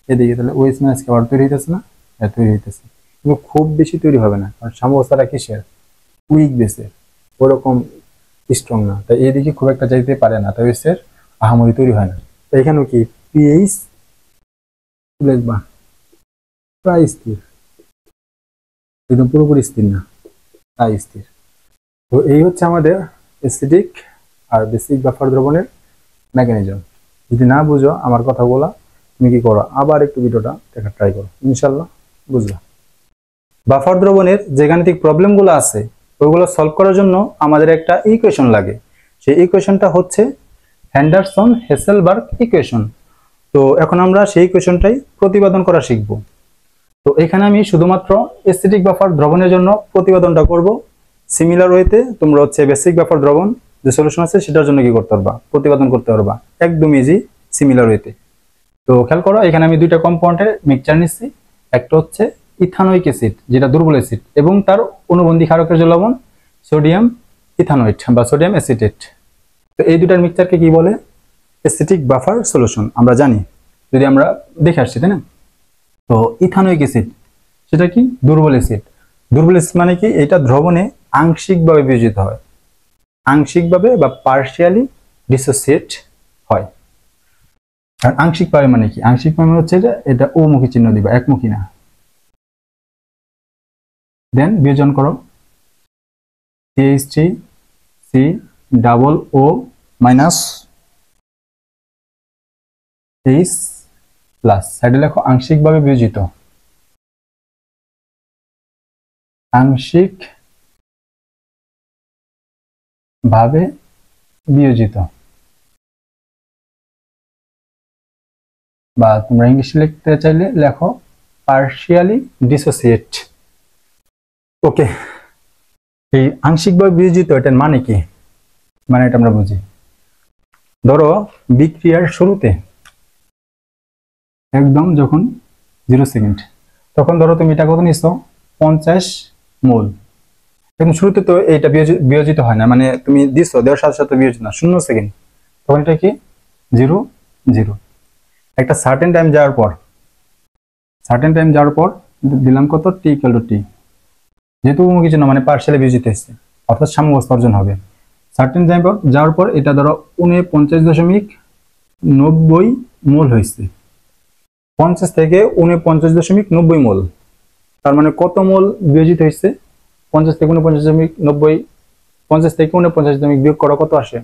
এদিকে, তাহলে OH মাইনাস কি আবার তৈরি হইতেছে না, তৈরি হইতেছে, কিন্তু খুব বেশি তৈরি হবে না, কারণ সাম্যাবস্থাটা কিসের, উইক বেসের, ওরকম স্ট্রং না, তাই এইদিকে খুব একটা যাইতে পারে না, তাই ওএইচ এর আহামরি তৈরি হয় না। তো এখানেও কি পিএইচ লিখবা প্রায় স্থির, একদম পুরোপুরি স্থির না, প্রায় স্থির। তো এই হচ্ছে আমাদের অ্যাসিডিক আর বেসিক বাফার দ্রবণের মেকানিজম। যদি না বুঝো আমার কথাগুলো, তুমি কি করো, আবার একটু ভিডিওটা দেখার ট্রাই করো, ইনশাল্লাহ বুঝবা। বাফার দ্রবণের যে গাণিতিক প্রবলেমগুলো আছে ওইগুলো সলভ করার জন্য আমাদের একটা ইকুয়েশন লাগে। সেই ইকুয়েশনটা হচ্ছে হেন্ডারসন হেসেলবার্গ ইকুয়েশন। তো এখন আমরা সেই ইকুয়েশনটাই প্রতিপাদন করা শিখব। তো এখানে আমি শুধুমাত্র অ্যাসিডিক বাফার দ্রবণের জন্য প্রতিপাদনটা করব। সিমিলার ওয়েতে তোমরা হচ্ছে বেসিক বাফার দ্রবণ যে সলিউশন আছে সেটার জন্য কি করতে পারবা, প্রতিপাদন করতে পারবা একদম ইজি সিমিলার ওয়েতে। তো খেয়াল করো, এখানে আমি দুইটা কম্পাউন্ডের মিক্সচার নিচ্ছি। একটা হচ্ছে ইথানোয়িক অ্যাসিড যেটা দুর্বল অ্যাসিড, এবং তার অনুবন্ধী ক্ষারকের যে লবণ সোডিয়াম ইথানোয়েট বা সোডিয়াম অ্যাসিটেট। তো এই দুটার মিক্সচারকে কি বলে, অ্যাসিডিক বাফার সলিউশন আমরা জানি, যদি আমরা দেখে আসছি, তাই না। তো ইথানোয়িক অ্যাসিড সেটা কি, দুর্বল অ্যাসিড। দুর্বল অ্যাসিড মানে কি, এটা দ্রবণে আংশিকভাবে বিয়োজিত হয়, আংশিকভাবে বা পার্শিয়ালি ডিসোসিয়েট হয়। আর আংশিকভাবে মানে কি, আংশিকভাবে হচ্ছে যে এটা ও-মুখী চিহ্ন দিবা, একমুখী না। দেন বিয়োজন করো, CH3 C double O minus H plus, সাইডে লেখো আংশিকভাবে বিয়োজিত, আংশিক ভাবে বিয়োজিত, বা তোমরা ইংলিশে লিখতে চাইলে লেখো পার্শিয়ালি ডিসোসিয়েট। ওকে, এই আংশিকভাবে বিয়োজিত এটার মানে কি, মানে এটা আমরা বুঝি। ধরো বিক্রিয়ার শুরুতে একদম যখন 0 সেকেন্ড, তখন ধরো তুমি এটা কত নিছো, 50 মোল। এখন শুরুতে তো এটা বিয়োজিত হয় না, মানে তুমি দিছো, দেওয়ার সাথে সাথে বিয়োজিত না, 0 সেকেন্ড, তখন এটা কি 0 0। একটা সার্টেন টাইম যাওয়ার পর, দিলাম কত, টি ইকুয়াল টু টি, যেহেতু কিছু না মানে পার্শিয়ালি বিয়োজিত হচ্ছে, অর্থাৎ সাম্যাবস্থা অর্জন হবে। সার্টেন টাইম যাওয়ার পর এটা ধরো 49.90 মোল হয়েছে, 50 থেকে 49.90 মোল। তার মানে কত মোল বিয়োজিত হয়েছে, 50 থেকে 49.90, 50 থেকে 49 বিয়োগ করা কত আসে,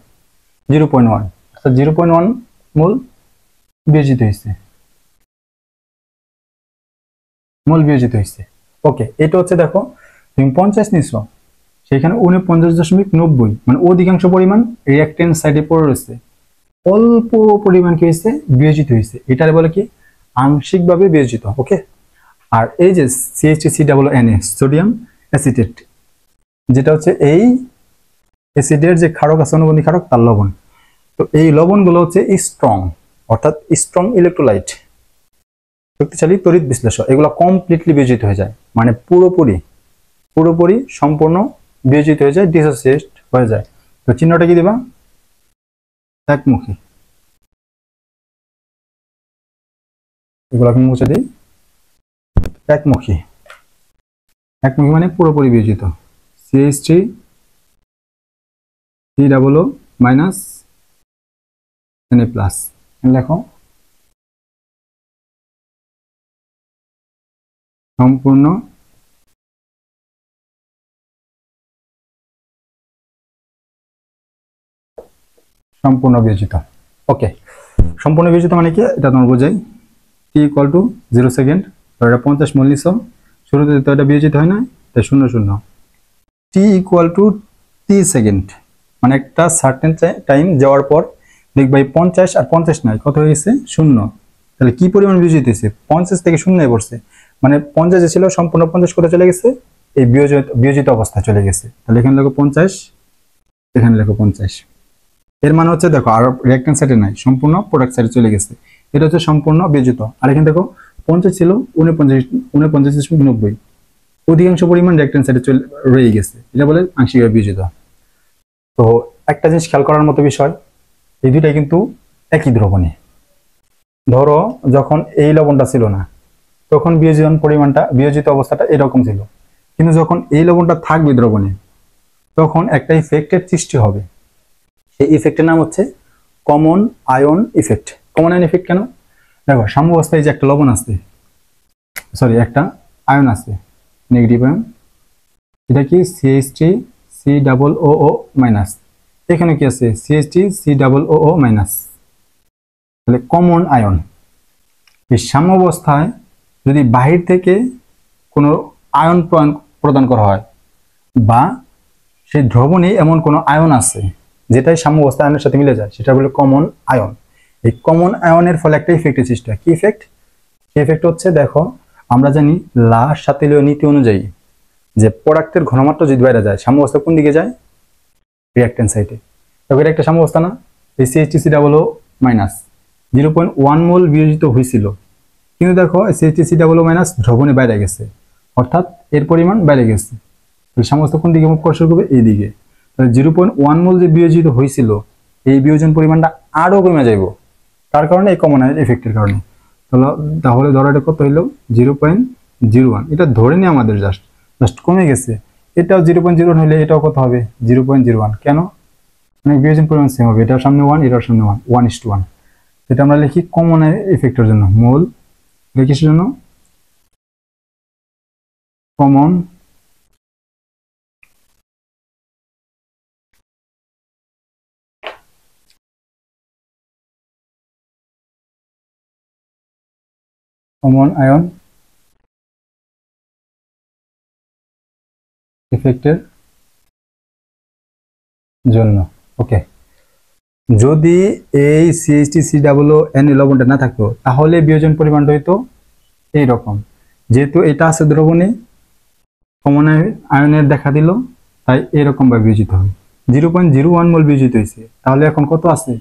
0.1, অর্থাৎ 0.1 মোল বিয়োজিত হয়েছে, ওকে, এটা হচ্ছে দেখো তুমি 50 নিছো, সেখানে 49.90 মানে অধিকাংশ পরিমাণ রিঅ্যাকট্যান্ট সাইডে পড়ে রয়েছে, অল্প পরিমাণ কি হয়েছে, বিয়োজিত হয়েছে, এটারে বলে কি আংশিকভাবে বিয়োজিত। ওকে, আর এই যে CH3COONA সোডিয়াম অ্যাসিটেট, যেটা হচ্ছে এই অ্যাসিডের যে ক্ষারক আছে, অনুবন্ধী ক্ষারক, তার লবণ। তো এই লবণগুলো হচ্ছে স্ট্রং, অর্থাৎ স্ট্রং ইলেকট্রোলাইট, শক্তিশালী তড়িৎ বিশ্লেষক। এগুলো কমপ্লিটলি বিয়োজিত হয়ে যায়, মানে পুরোপুরি সম্পূর্ণ বিয়োজিত হয়ে যায়, ডিসোসিয়েট হয়ে যায়। তো চিহ্নটা কি দিবা, একমুখী। এগুলোকে মুছে দিই, একমুখী মানে পুরোপুরি বিয়োজিত। CH3 COO minus Na plus, লেখো সম্পূর্ণ বিয়োজিত। ওকে, সম্পূর্ণ বিয়োজিত মানে কি, এটা তোমার বোঝাই। T ইকুয়াল টু 0 সেকেন্ড, এটা 50 মোল নিছো, শুরুতে তো এটা বিয়োজিত হয় না, তাই 0 0। T equal to T second, মানে একটা সার্টেন টাইম যাওয়ার পর দেখবা 50 আর 50 নয়, কত হয়ে গেছে, 0। তাহলে কি পরিমাণ বিয়োজিত হয়েছে, 50 থেকে 0 পড়ছে, মানে 50 যে ছিল সম্পূর্ণ 50 করে চলে গেছে, এই বিয়োজিত অবস্থা চলে গেছে। তাহলে এখানে লেখো 50, এখানে লেখো 50। এর মানে হচ্ছে দেখো আর রিঅ্যাকট্যান্ট সাইডে নাই, সম্পূর্ণ প্রোডাক্ট সাইডে চলে গেছে, এটা হচ্ছে সম্পূর্ণ বিয়োজিত। আর এখানে দেখো 50 ছিল 49.90, অধিকাংশ পরিমাণ রিঅ্যাকট্যান্ট সাইডে রয়ে গেছে, এটা বলে আংশিকভাবে বিয়োজিত। তো একটা জিনিস খেয়াল করার মতো বিষয়, এই দুইটাই কিন্তু একই দ্রবণে। ধরো যখন এই লবণটা ছিল না, তখন বিয়োজিত অবস্থাটা এরকম ছিল, কিন্তু যখন এই লবণটা থাকবে দ্রবণে, তখন একটা ইফেক্টের সৃষ্টি হবে। সেই ইফেক্টের নাম হচ্ছে common ion effect. Common ion effect কেন, দেখো সাম্যাবস্থায় যে একটা লবণ আছে, একটা আয়ন আছে, নেগেটিভ আয়ন, এটা কি CH3 COO মাইনাস, এখানে কি আছে CHT C double O minus, তাহলে কমন আয়ন। এই সাম্যাবস্থায় যদি বাহির থেকে কোনো আয়ন প্রদান করা হয় বা সেই দ্রবণে এমন কোনো আয়ন আছে যেটাই সাম্যাবস্থা আয়নের সাথে মিলে যায়, সেটা বলে কমন আয়ন। এই কমন আয়নের ফলে একটা ইফেক্টের সৃষ্টি হয়। কি ইফেক্ট? কি ইফেক্ট হচ্ছে, দেখো আমরা জানি লা সাতিলীয় নীতি অনুযায়ী যে প্রোডাক্টের ঘনমাত্রা যদি বাইরে যায়, সাম্যাবস্থা কোন দিকে যায়? রিঅ্যাকট্যান্ট সাইডে। তবে এটা একটা সাম্যাবস্থা না? এই সিএইচটিসি ডাবল ও মাইনাস 0.1 মোল বিয়োজিত হয়েছিল, কিন্তু দেখো সিএইচটিসি ডাবল ও মাইনাস দ্রবণে বাইরে গেছে, অর্থাৎ এর পরিমাণ বাইরে গেছে। তাহলে সাম্যাবস্থা কোন দিকে মুখ করা শুরু করবে? এই দিকে। তাহলে 0.1 মোল যে বিয়োজিত হয়েছিল, এই বিয়োজন পরিমাণটা আরো কমে যাইব। তার কারণে এই কমন আয়ন ইফেক্টের কারণে। তাহলে ধরো এটা কত হইলো? 0.01। এটা ধরে নিই আমাদের জাস্ট কমে গেছে। এটাও 0.01 হলে এটাও কত হবে? 0.01। কেন? মানে বিয়োজন পরিমাণ সেম হবে, এটার সামনে 1, এটার সামনে 1, 1:1। এটা আমরা লিখি কমন ইফেক্টের জন্য। মোল কিসের জন্য? কমন আয়ন ইফেক্টের জন্য। ওকে, যদি এই সিএইচটি ডাবল এন লবণটা না থাকতো তাহলে বিয়োজন পরিমাণটা হইতো এইরকম। যেহেতু এটা আছে দ্রবণে, কমন আয়নের দেখা দিল, তাই এরকম ভাবে বিয়োজিত হয়। 0.01 মোল বিয়োজিত হয়েছে, তাহলে এখন কত আছে?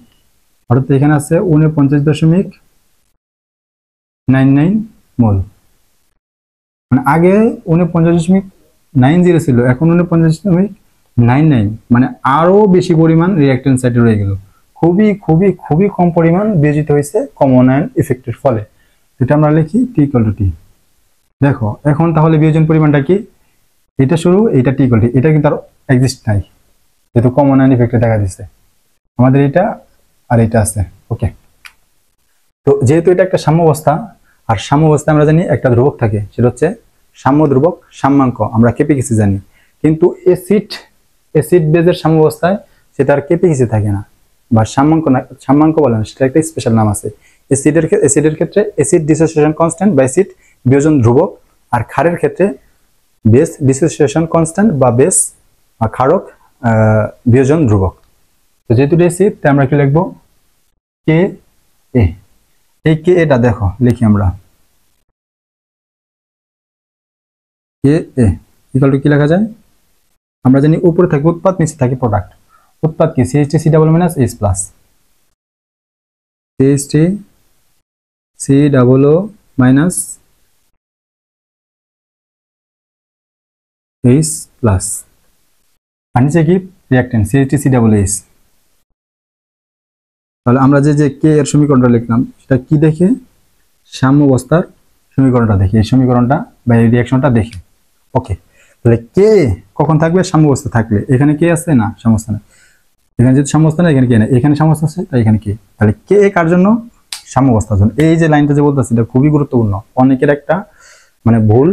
অর্থাৎ এখানে আছে 49.99 মোল। মানে আগে 49.90 ছিল, এখন 49.99, মানে আরো বেশি পরিমাণ রিঅ্যাকট্যান্ট সাইডে রয়ে গেল। খুবই খুবই খুবই কম পরিমাণ বিয়োজিত হয়েছে কমন আয়ন ইফেক্টের ফলে। এটা আমরা লিখি টি ইকুয়াল টু টি। দেখো এখন তাহলে বিয়োজন পরিমাণটা কি? এটা শুরু, এটা টি ইকুয়াল টি, এটা কিন্তু আর এক্সিস্ট নাই, যেহেতু কমন আয়ন ইফেক্টে দেখা দিচ্ছে আমাদের এটা আর এটা আছে। ওকে, তো যেহেতু এটা একটা সাম্যাবস্থা, আর সাম্যাবস্থায় আমরা জানি একটা ধ্রুবক থাকে, সেটা হচ্ছে সাম্য ধ্রুবক, সাম্যাঙ্ক, আমরা কেপিকিসি জানি। কিন্তু অ্যাসিড বেজের সাম্যাবস্থায় সেটা আর কেপিকিসি থাকে না, বা সাম্যাঙ্ক বলে না, সেটা একটা স্পেশাল নাম আছে। অ্যাসিডের ক্ষেত্রে অ্যাসিড ডিসোসিয়েশন কনস্ট্যান্ট বা অ্যাসিড বিয়োজন ধ্রুবক, আর ক্ষারের ক্ষেত্রে বেস ডিসোসিয়েশন কনস্ট্যান্ট বা বেস ক্ষারক বিয়োজন ধ্রুবক। তো যেহেতু অ্যাসিড, তাই আমরা কি লিখবো? কে এ। এই কে এটা দেখো লিখি আমরা, কে এ ইকুয়াল টু কি লেখা যায়? আমরা জানি উপরে থাকে উৎপাদ, নিচে থাকে প্রোডাক্ট। উৎপাদ কি? CHT double minus H plus, CHT C double O minus H plus, আর নিচে কি? Reactant CHT C double H. তাহলে আমরা যে কে এর সমীকরণটা লিখলাম, সেটা কি দেখে? সাম্যাবস্থার সমীকরণটা দেখি, এই সমীকরণটা বা এই রিঅ্যাকশনটা দেখি। ওকে, তাহলে কে কখন থাকবে? সাম্যাবস্থা থাকলে। এখানে কে আছে? না, সাম্যাবস্থা নেই। এখানে যদি সাম্যাবস্থা নেই, এখানে কে নেই, এখানে সাম্যাবস্থা আছে, তাই এখানে কে। তাহলে কে কার জন্য? সাম্যাবস্থার জন্য। এই যে লাইনটা যে বলতেছে, এটা খুবই গুরুত্বপূর্ণ। অনেকের একটা মানে ভুল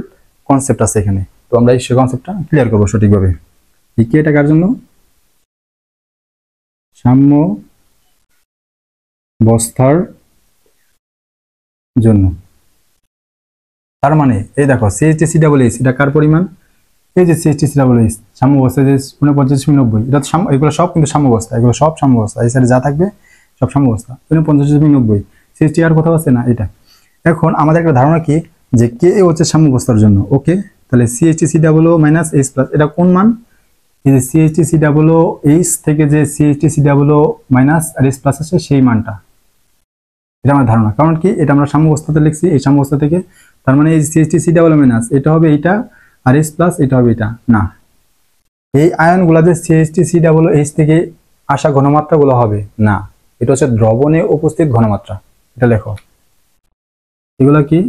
কনসেপ্ট আছে এখানে, তো আমরা এই কনসেপ্টটা ক্লিয়ার করবো সঠিকভাবে। এই কে এটা কার জন্য? সাম্যাবস্থার জন্য। তার মানে এই দেখো সিএইচটি ডাবল এইচ, এটা কার পরিমাণ? এই যে সিএইচটি ডাবল এইচ সাম্যাবস্থা, যে 49.90, এটা তো এগুলো সব কিন্তু সাম্যাবস্থা, এগুলো সব সাম্যাবস্থা। এই সাইডে যা থাকবে সব সাম্যাবস্থা। 49.90 সিএইচটি আর কোথাও আছে না, এটা। এখন আমাদের একটা ধারণা কি, যে কে হচ্ছে সাম্যাবস্থার জন্য। ওকে, তাহলে CHT double O minus H plus, এটা কোন মান? এই যে সিএইচটি ডাবল ও এইচ থেকে যে সিএইচটি ডাবল ও মাইনাস আর এইচ প্লাস আছে, সেই মানটা। এটা আমার ধারণা, কারণ কি এটা আমরা সাম্যাবস্থাতে লিখছি, এই সাম্যাবস্থা থেকে। তার মানে এই সিএইচটি ডাবল মাইনাস এটা হবে এইটা, আর এইচ প্লাস এটা হবে এটা না। এই আয়নগুলা যে সিএইচটি ডাবল এইচ থেকে আসা ঘনমাত্রা গুলো হবে না, এটা হচ্ছে দ্রবণে উপস্থিত ঘনমাত্রা। এটা লেখো, এগুলা কি?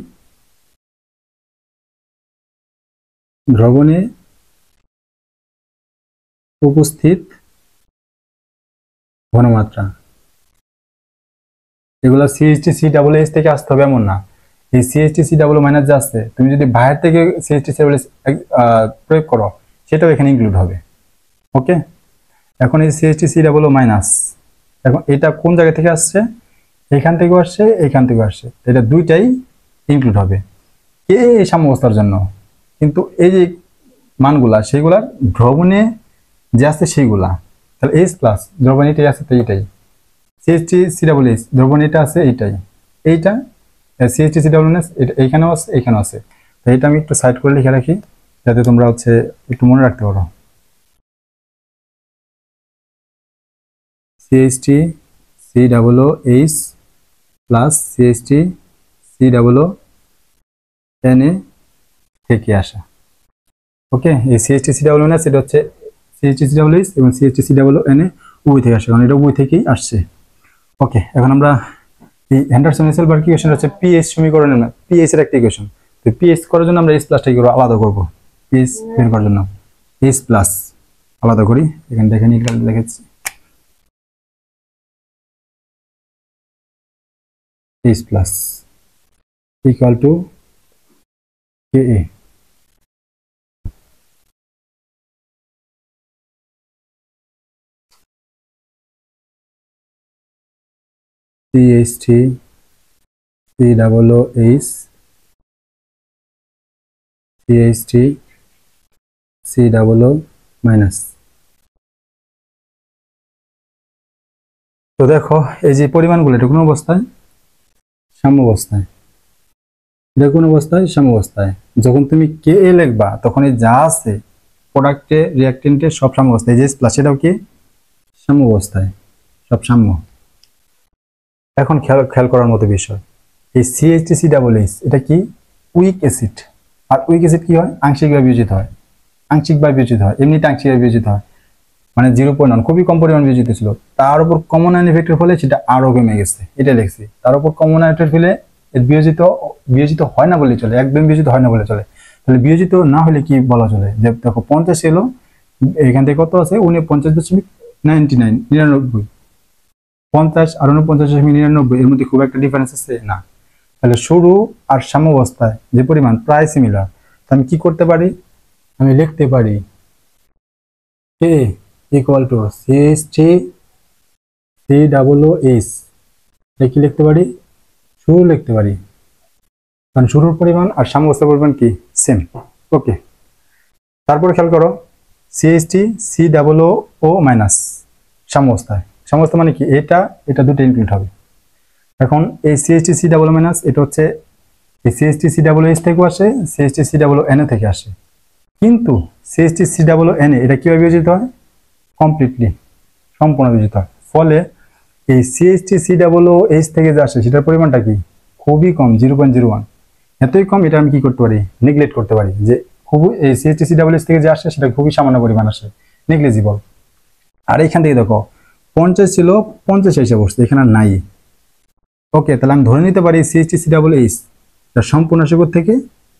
দ্রবণে উপস্থিত ঘনমাত্রা। এগুলো সিএইচটি ডাবল এইচ থেকে আসতে হবে এমন না। এই সিএইচটি ডাবল মাইনাস যে আসছে, তুমি যদি বাইরে থেকে সিএইচটি ডাবল এইচ প্রয়োগ করো, সেটাও এখানে ইনক্লুড হবে। ওকে, এখন এই CHT C double O minus, এখন এটা কোন জায়গা থেকে আসছে, এখান থেকেও আসছে এইখান থেকেও আসছে, এটা দুইটাই ইনক্লুড হবে এই সাম্যাবস্থার জন্য। কিন্তু এই যে মানগুলা সেইগুলার দ্রবণে যে আছে সেইগুলা, তাহলে এইচ প্লাস দ্রবণে এটাই আছে, তো এইটাই সিএইচটি সি ডাবল এইচ দ্রবণে এটা আছে এইটাই, এইটা সিএইচটি সি ডাবল এস এটা এইখানেও আছে এইখানেও আছে। তো এটা আমি একটু সাইড করে লিখে রাখি যাতে তোমরা একটু মনে রাখতে পারো। CHT C double H plus CHT C double NA থেকে আসা। ওকে, এই সিএইচটি সি ডাবল এন সেটা হচ্ছে সিএইচটি সি ডাবল এইচ এবং সিএইচটি সি ডাবল এনএ উভয় থেকে আসে, কারণ এটা উভয় থেকেই আসছে। ওকে, এখন আমরা এই হেন্ডারসন-এসেলবার্গ ইকুয়েশন হচ্ছে পিএইচ সমীকরণের না, পিএইচ এর একটা ইকুয়েশন। তো পিএইচ করার জন্য আমরা এইচ প্লাসটা কি করব, আলাদা করব। পিএইচ বের করার জন্য এইচ প্লাস আলাদা করি, এখানে দেখেন এটা লিখেছি H plus equal to K A. CHT C double O H CHT C double O minus. তো দেখো এই যে পরিমাণগুলো এটা কোন অবস্থায়, সাম্যাবস্থায়, এটা কোন অবস্থায়, সাম্যাবস্থায়। যখন তুমি কে এ লিখবা তখন এই যা আছে প্রোডাক্টে রিঅ্যাকটেন্টে সব সাম্যাবস্থায়, এই যে প্লাস এটাও কি সাম্যাবস্থায়, সব সাম্য। এখন খেয়াল করার মতো বিষয়, এই সিএইচটি সি ডাবল এইচ এটা কি উইক অ্যাসিড, আর উইক অ্যাসিড কি হয়, আংশিকভাবে বিয়োজিত হয়, আংশিকভাবে বিয়োজিত হয়, এমনিতে আংশিকভাবে বিয়োজিত হয়, মানে 0.1 খুবই কম পরিমাণ বিয়োজিত ছিল, তার উপর কমন আয়ন ইফেক্টের ফলে সেটা আরো কমে গেছে, এটা লিখছি। তার উপর কমন আয়নের ফলে বিয়োজিত বিয়োজিত হয় না বলে চলে, একদম বিয়োজিত হয় না বলে চলে। তাহলে বিয়োজিত না হলে কি বলা চলে, যে দেখো 50 এলো, এখান থেকে কত আছে 49.99, 50 আর 49.99 এর মধ্যে খুব একটা ডিফারেন্স আছে না। তাহলে শুরু আর সাম্যাবস্থায় যে পরিমাণ প্রায় সিমিলার, আমি কি করতে পারি, আমি লিখতে পারি K equal to CHT C double O H, কি লিখতে পারি, শুরু লিখতে পারি, কারণ শুরুর পরিমাণ আর সাম্যাবস্থার পরিমাণ কি সেম। ওকে, তারপরে খেয়াল করো CHT C double O minus সাম্যাবস্থায়, সাম্যাবস্থা মানে কি এটা এটা দুটো ইনক্লুড হবে। এখন এই সিএইচটি সি ডাবল মাইনাস এটা হচ্ছে এই সিএইচটি সি ডাবল এইচ থেকে আসে, CHT C double N A থেকে আসে, কিন্তু CHT C double N A এটা কিভাবে বিয়োজিত হয়, কমপ্লিটলি সম্পূর্ণ বিয়োজিত হয়। ফলে এই CHT C double O H থেকে যে আসে সেটার পরিমাণটা কি খুবই কম, 0.01, এতই কম এটা আমি কি করতে পারি, নেগলেক্ট করতে পারি, যে খুবই এই সিএইচটি সি ডাবল এইচ থেকে যে আসে সেটা খুবই সামান্য পরিমাণ আসে, নেগলিজিবল। আর এইখান থেকে দেখো 50 ছিল, 50 এসে বসছে, এখানে আর নাই। ওকে, তাহলে আমি ধরে নিতে পারি সিএইচটি সি ডাবল এইচ সম্পূর্ণ আসে থেকে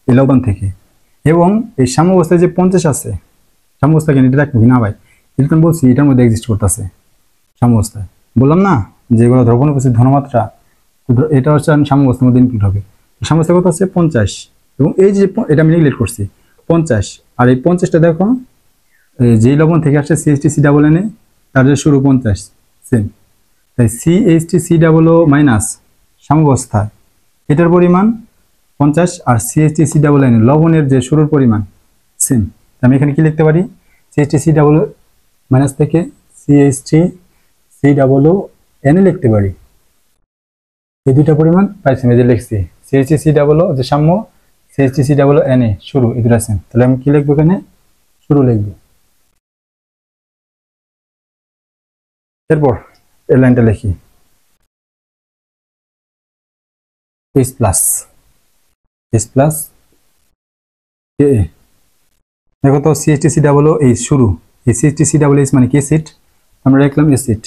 এই লবণ থেকে, এবং এই সাম্যাবস্থায় যে 50 আছে, সাম্যাবস্থা কেন এটা রাখবি না ভাই, এটা আমি বলছি এটার মধ্যে এক্সিস্ট করতেছে সাম্যাবস্থায়, বললাম না যেগুলো দ্রবণ উপস্থিত ঘনমাত্রা, এটা হচ্ছে সাম্যাবস্থার মধ্যে ইনক্লুড হবে। সাম্যাবস্থা কত আছে 50, এবং এই যে এটা আমি নেগলেক্ট করছি 50, আর এই 50টা দেখো যেই লবণ থেকে আসছে CHT C double N A তার যে শুরু 50 সেম, তাই CHT C double O minus সাম্যাবস্থায় এটার পরিমাণ 50, আর সিএইচটি সি ডাবল এন লবণের যে শুরুর পরিমাণ সেম। আমি এখানে কি লিখতে পারি, সিএইচটি সি ডাবল মাইনাস থেকে CHT C double O N A লিখতে পারি, এই দুইটা পরিমাণ প্রায় সেম, এই যে লিখছি সিএইচটি সি ডাবল ও যে সাম্য, CHT C double O N A শুরু, এই দুটা সেম। তাহলে আমি কি লিখবো, এখানে শুরু লিখবো। এরপর এই লাইনটা লিখি H plus, H plus K A, দেখো তো CHT C double O H শুরু, এই সিএইচটি সি ডাবল এইচ মানে কি অ্যাসিড, আমরা লিখলাম অ্যাসিড,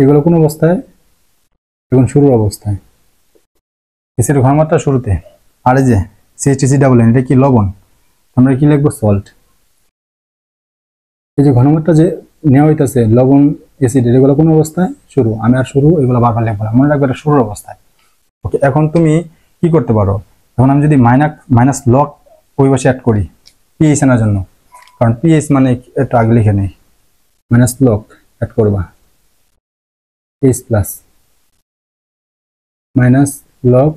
এগুলো কোন অবস্থায়, এখন শুরুর অবস্থায়, অ্যাসিডের ঘনমাত্রা শুরুতে। আর এই যে সিএইচটি সি ডাবল এন এটা কি লবণ, আমরা কি লিখবো সল্ট। এই যে ঘনমাত্রা যে নেওয়া হইতেছে লবণ অ্যাসিড, এগুলো কোন অবস্থায়, শুরু, আমি আর শুরু এগুলো বারবার লিখবো না, মনে রাখবে এটা শুরুর অবস্থায়। ওকে, এখন তুমি কি করতে পারো, এখন আমি যদি মাইনাস লগ ওই পাশে অ্যাড করি পিএইচ আনার জন্য, কারণ পিএইচ মানে একটু আগে লিখে নেই, মাইনাস লগ অ্যাড করবা এইচ প্লাস মাইনাস লগ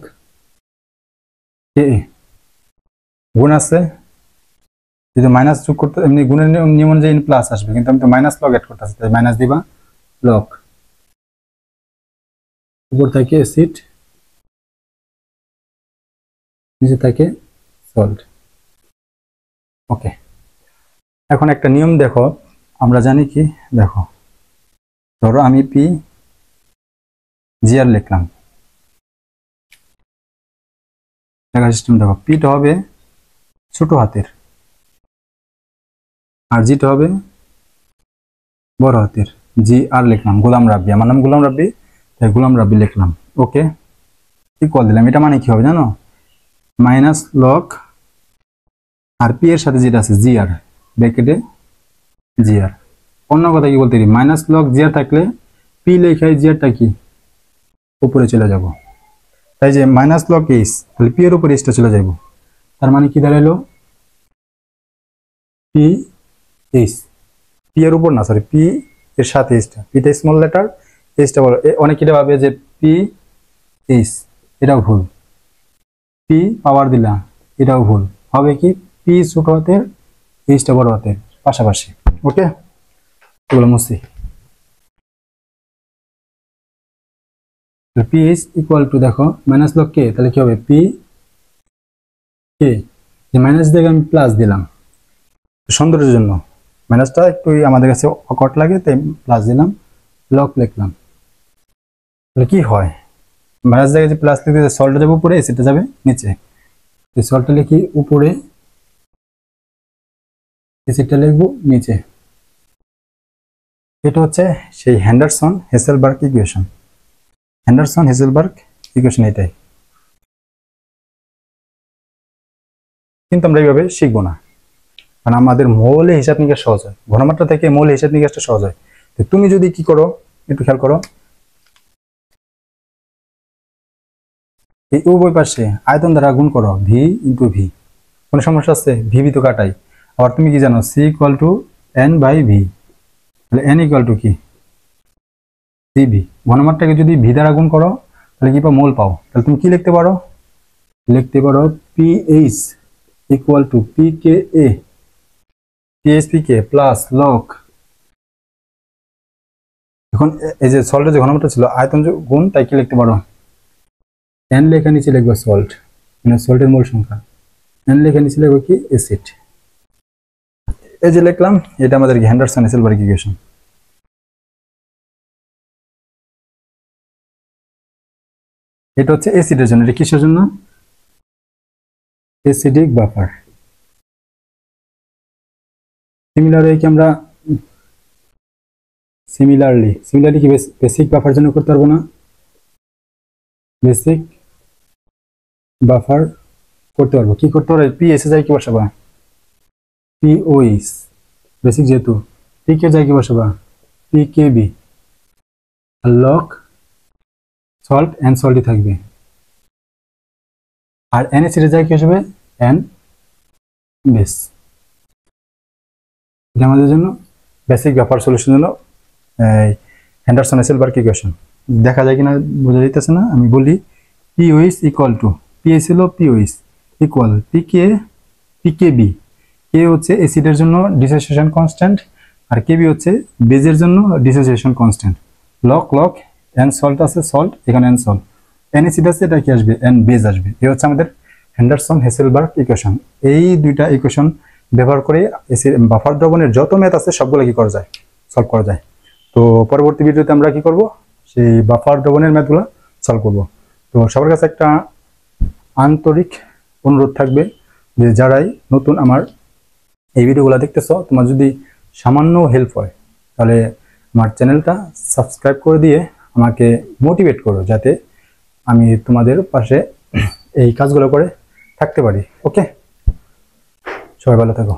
কে, গুণ আছে যদি মাইনাস যোগ করতে এমনি গুণের নিয়ম অনুযায়ী প্লাস আসবে, কিন্তু আমি তো মাইনাস লগ অ্যাড করতেছি, তাই মাইনাস দিবা লগ, উপর থাকে অ্যাসিড নিচে থাকে সল্ট। ওকে, এখন একটা নিয়ম দেখো, আমরা জানি কি, দেখো ধরো আমি পি জিআর লিখলাম, সিস্টেম দেখো পিটা হবে ছোট হাতের আর জিটা হবে বড় হাতের, জি আর লিখলাম গোলাম রাব্বি, আমার নাম গোলাম রাব্বি তাই গোলাম রাব্বি লিখলাম। ওকে, ইকুয়াল দিলাম, এটা মানে কি হবে জানো, মাইনাস লগ আর পি এর সাথে যেটা আছে জি আর ব্র্যাকেটে জি আর, অন্য কথা কি বলতে পারি, মাইনাস লগ জি আর থাকলে পি লেখায় জি আরটা কি উপরে চলে যাব, তাই যে মাইনাস লগ এইচ তাহলে পি এর উপরে এইচটা চলে যাব, তার মানে কি দাঁড়ালো পি এইচ, পি এর উপর না সরি পি এর সাথে এইচটা, পিটা স্মল লেটার এইচটা বড়, অনেক এটা ভাবে যে পি এইচ, এটাও ভুল, পি পাওয়ার দিলা এটাও ভুল, হবে কি পি ছোট হাতের এইচটা বড় হাতের পাশাপাশি। ওকে, এগুলো মুছি, পি এইচ ইকুয়াল টু দেখো মাইনাস লগ কে, তাহলে কি হবে পি কে, যে মাইনাস দিয়ে আমি প্লাস দিলাম সৌন্দর্যের জন্য, মাইনাসটা একটু আমাদের কাছে অকট লাগে তাই প্লাস দিলাম, লগ লিখলাম, তাহলে কি হয় মাইনাস জায়গায় যে প্লাস লিখতে সল্টটা যাবে উপরে এসিডটা যাবে নিচে, এই সল্টটা লিখি উপরে এসিডটা লিখবো নিচে, এটা হচ্ছে সেই হেন্ডারসন হেসেলবার্গ ইকুয়েশন, হেন্ডারসন হেসেলবার্গ ইকুয়েশন এটাই, কিন্তু আমরা এইভাবে শিখবো না, কারণ আমাদের মৌলের হিসাব নিকাশ সহজ হয়, ঘনমাত্রা থেকে মৌলের হিসাব নিকাশটা সহজ হয়। তো তুমি যদি কি করো একটু খেয়াল করো, এই উভয় পাশে আয়তন দ্বারা গুণ করো ভি ইন্টু ভি, কোনো সমস্যা আছে, ভি তো কাটাই, আবার তুমি কি জানো C equal to N by V, তাহলে এন ইকুয়াল টু কি সি ভি, ঘনমাত্রাকে যদি ভি দ্বারা গুণ করো তাহলে কি পাও মোল পাও, তাহলে তুমি কি লিখতে পারো, লিখতে পারো P H equal to P K A PHP k plus log, এখন এই যে সল্টের যে ঘনমাত্রা ছিল আয়তন গুণ, তাই কি লিখতে পারো এন লেখা নিচে লিখবো সল্ট, মানে সল্টের মোল সংখ্যা, এন লেখা নিচে লিখবো কি অ্যাসিড, এই যে লিখলাম এটা আমাদের হেন্ডারসন হেসেলবার্গ ইকুয়েশন। এটা হচ্ছে অ্যাসিডের জন্য, এটা কিসের জন্য অ্যাসিডিক বাফার। সিমিলারলি কি বেসিক বাফার জন্য করতে পারবো না, বেসিক বাফার করতে পারবো, কি করতে পারবো পি এসে যায় কি বসাবা পি ওইস, বেসিক যেহেতু পি কে যায় কি বসাবা P K B, log salt N সল্টই থাকবে, আর এন এসিডে যায় কি হিসেবে এন বেস, এটা আমাদের জন্য বেসিক বাফার সলিউশনের জন্য হেন্ডারসন হেসেলবার্গ ইকুয়েশন। দেখা যায় কিনা বোঝা যাইতেছে না, আমি বলি P OH equal to P S হলো P OH equal P K B, K হচ্ছে অ্যাসিডের জন্য ডিসোসিয়েশন কনস্ট্যান্ট আর কেবি হচ্ছে বেজের জন্য dissociation constant, log N salt আছে সল্ট, এখানে এন সল্ট, এন অ্যাসিড আছে এটা কি আসবে এন বেজ আসবে, এই হচ্ছে আমাদের হেন্ডারসন হেসেলবার্গ ইকুয়েশন। এই দুইটা ইকুয়েশন ব্যবহার করে বাফার দ্রবণের যত ম্যাথ আছে সবগুলো কি করা যায় সলভ করা যায়। তো পরবর্তী ভিডিওতে আমরা কি করব সেই বাফার দ্রবণের ম্যাথগুলো সলভ করব। তো সবার কাছে একটা আন্তরিক অনুরোধ থাকবে যে যারাই নতুন আমার এই ভিডিওগুলো দেখতেছো, তোমার যদি সামান্য হেল্প হয় তাহলে আমার চ্যানেলটা সাবস্ক্রাইব করে দিয়ে আমাকে মোটিভেট করো, যাতে আমি তোমাদের পাশে এই কাজগুলো করে থাকতে পারি। ওকে, সবাই ভালো থাকো।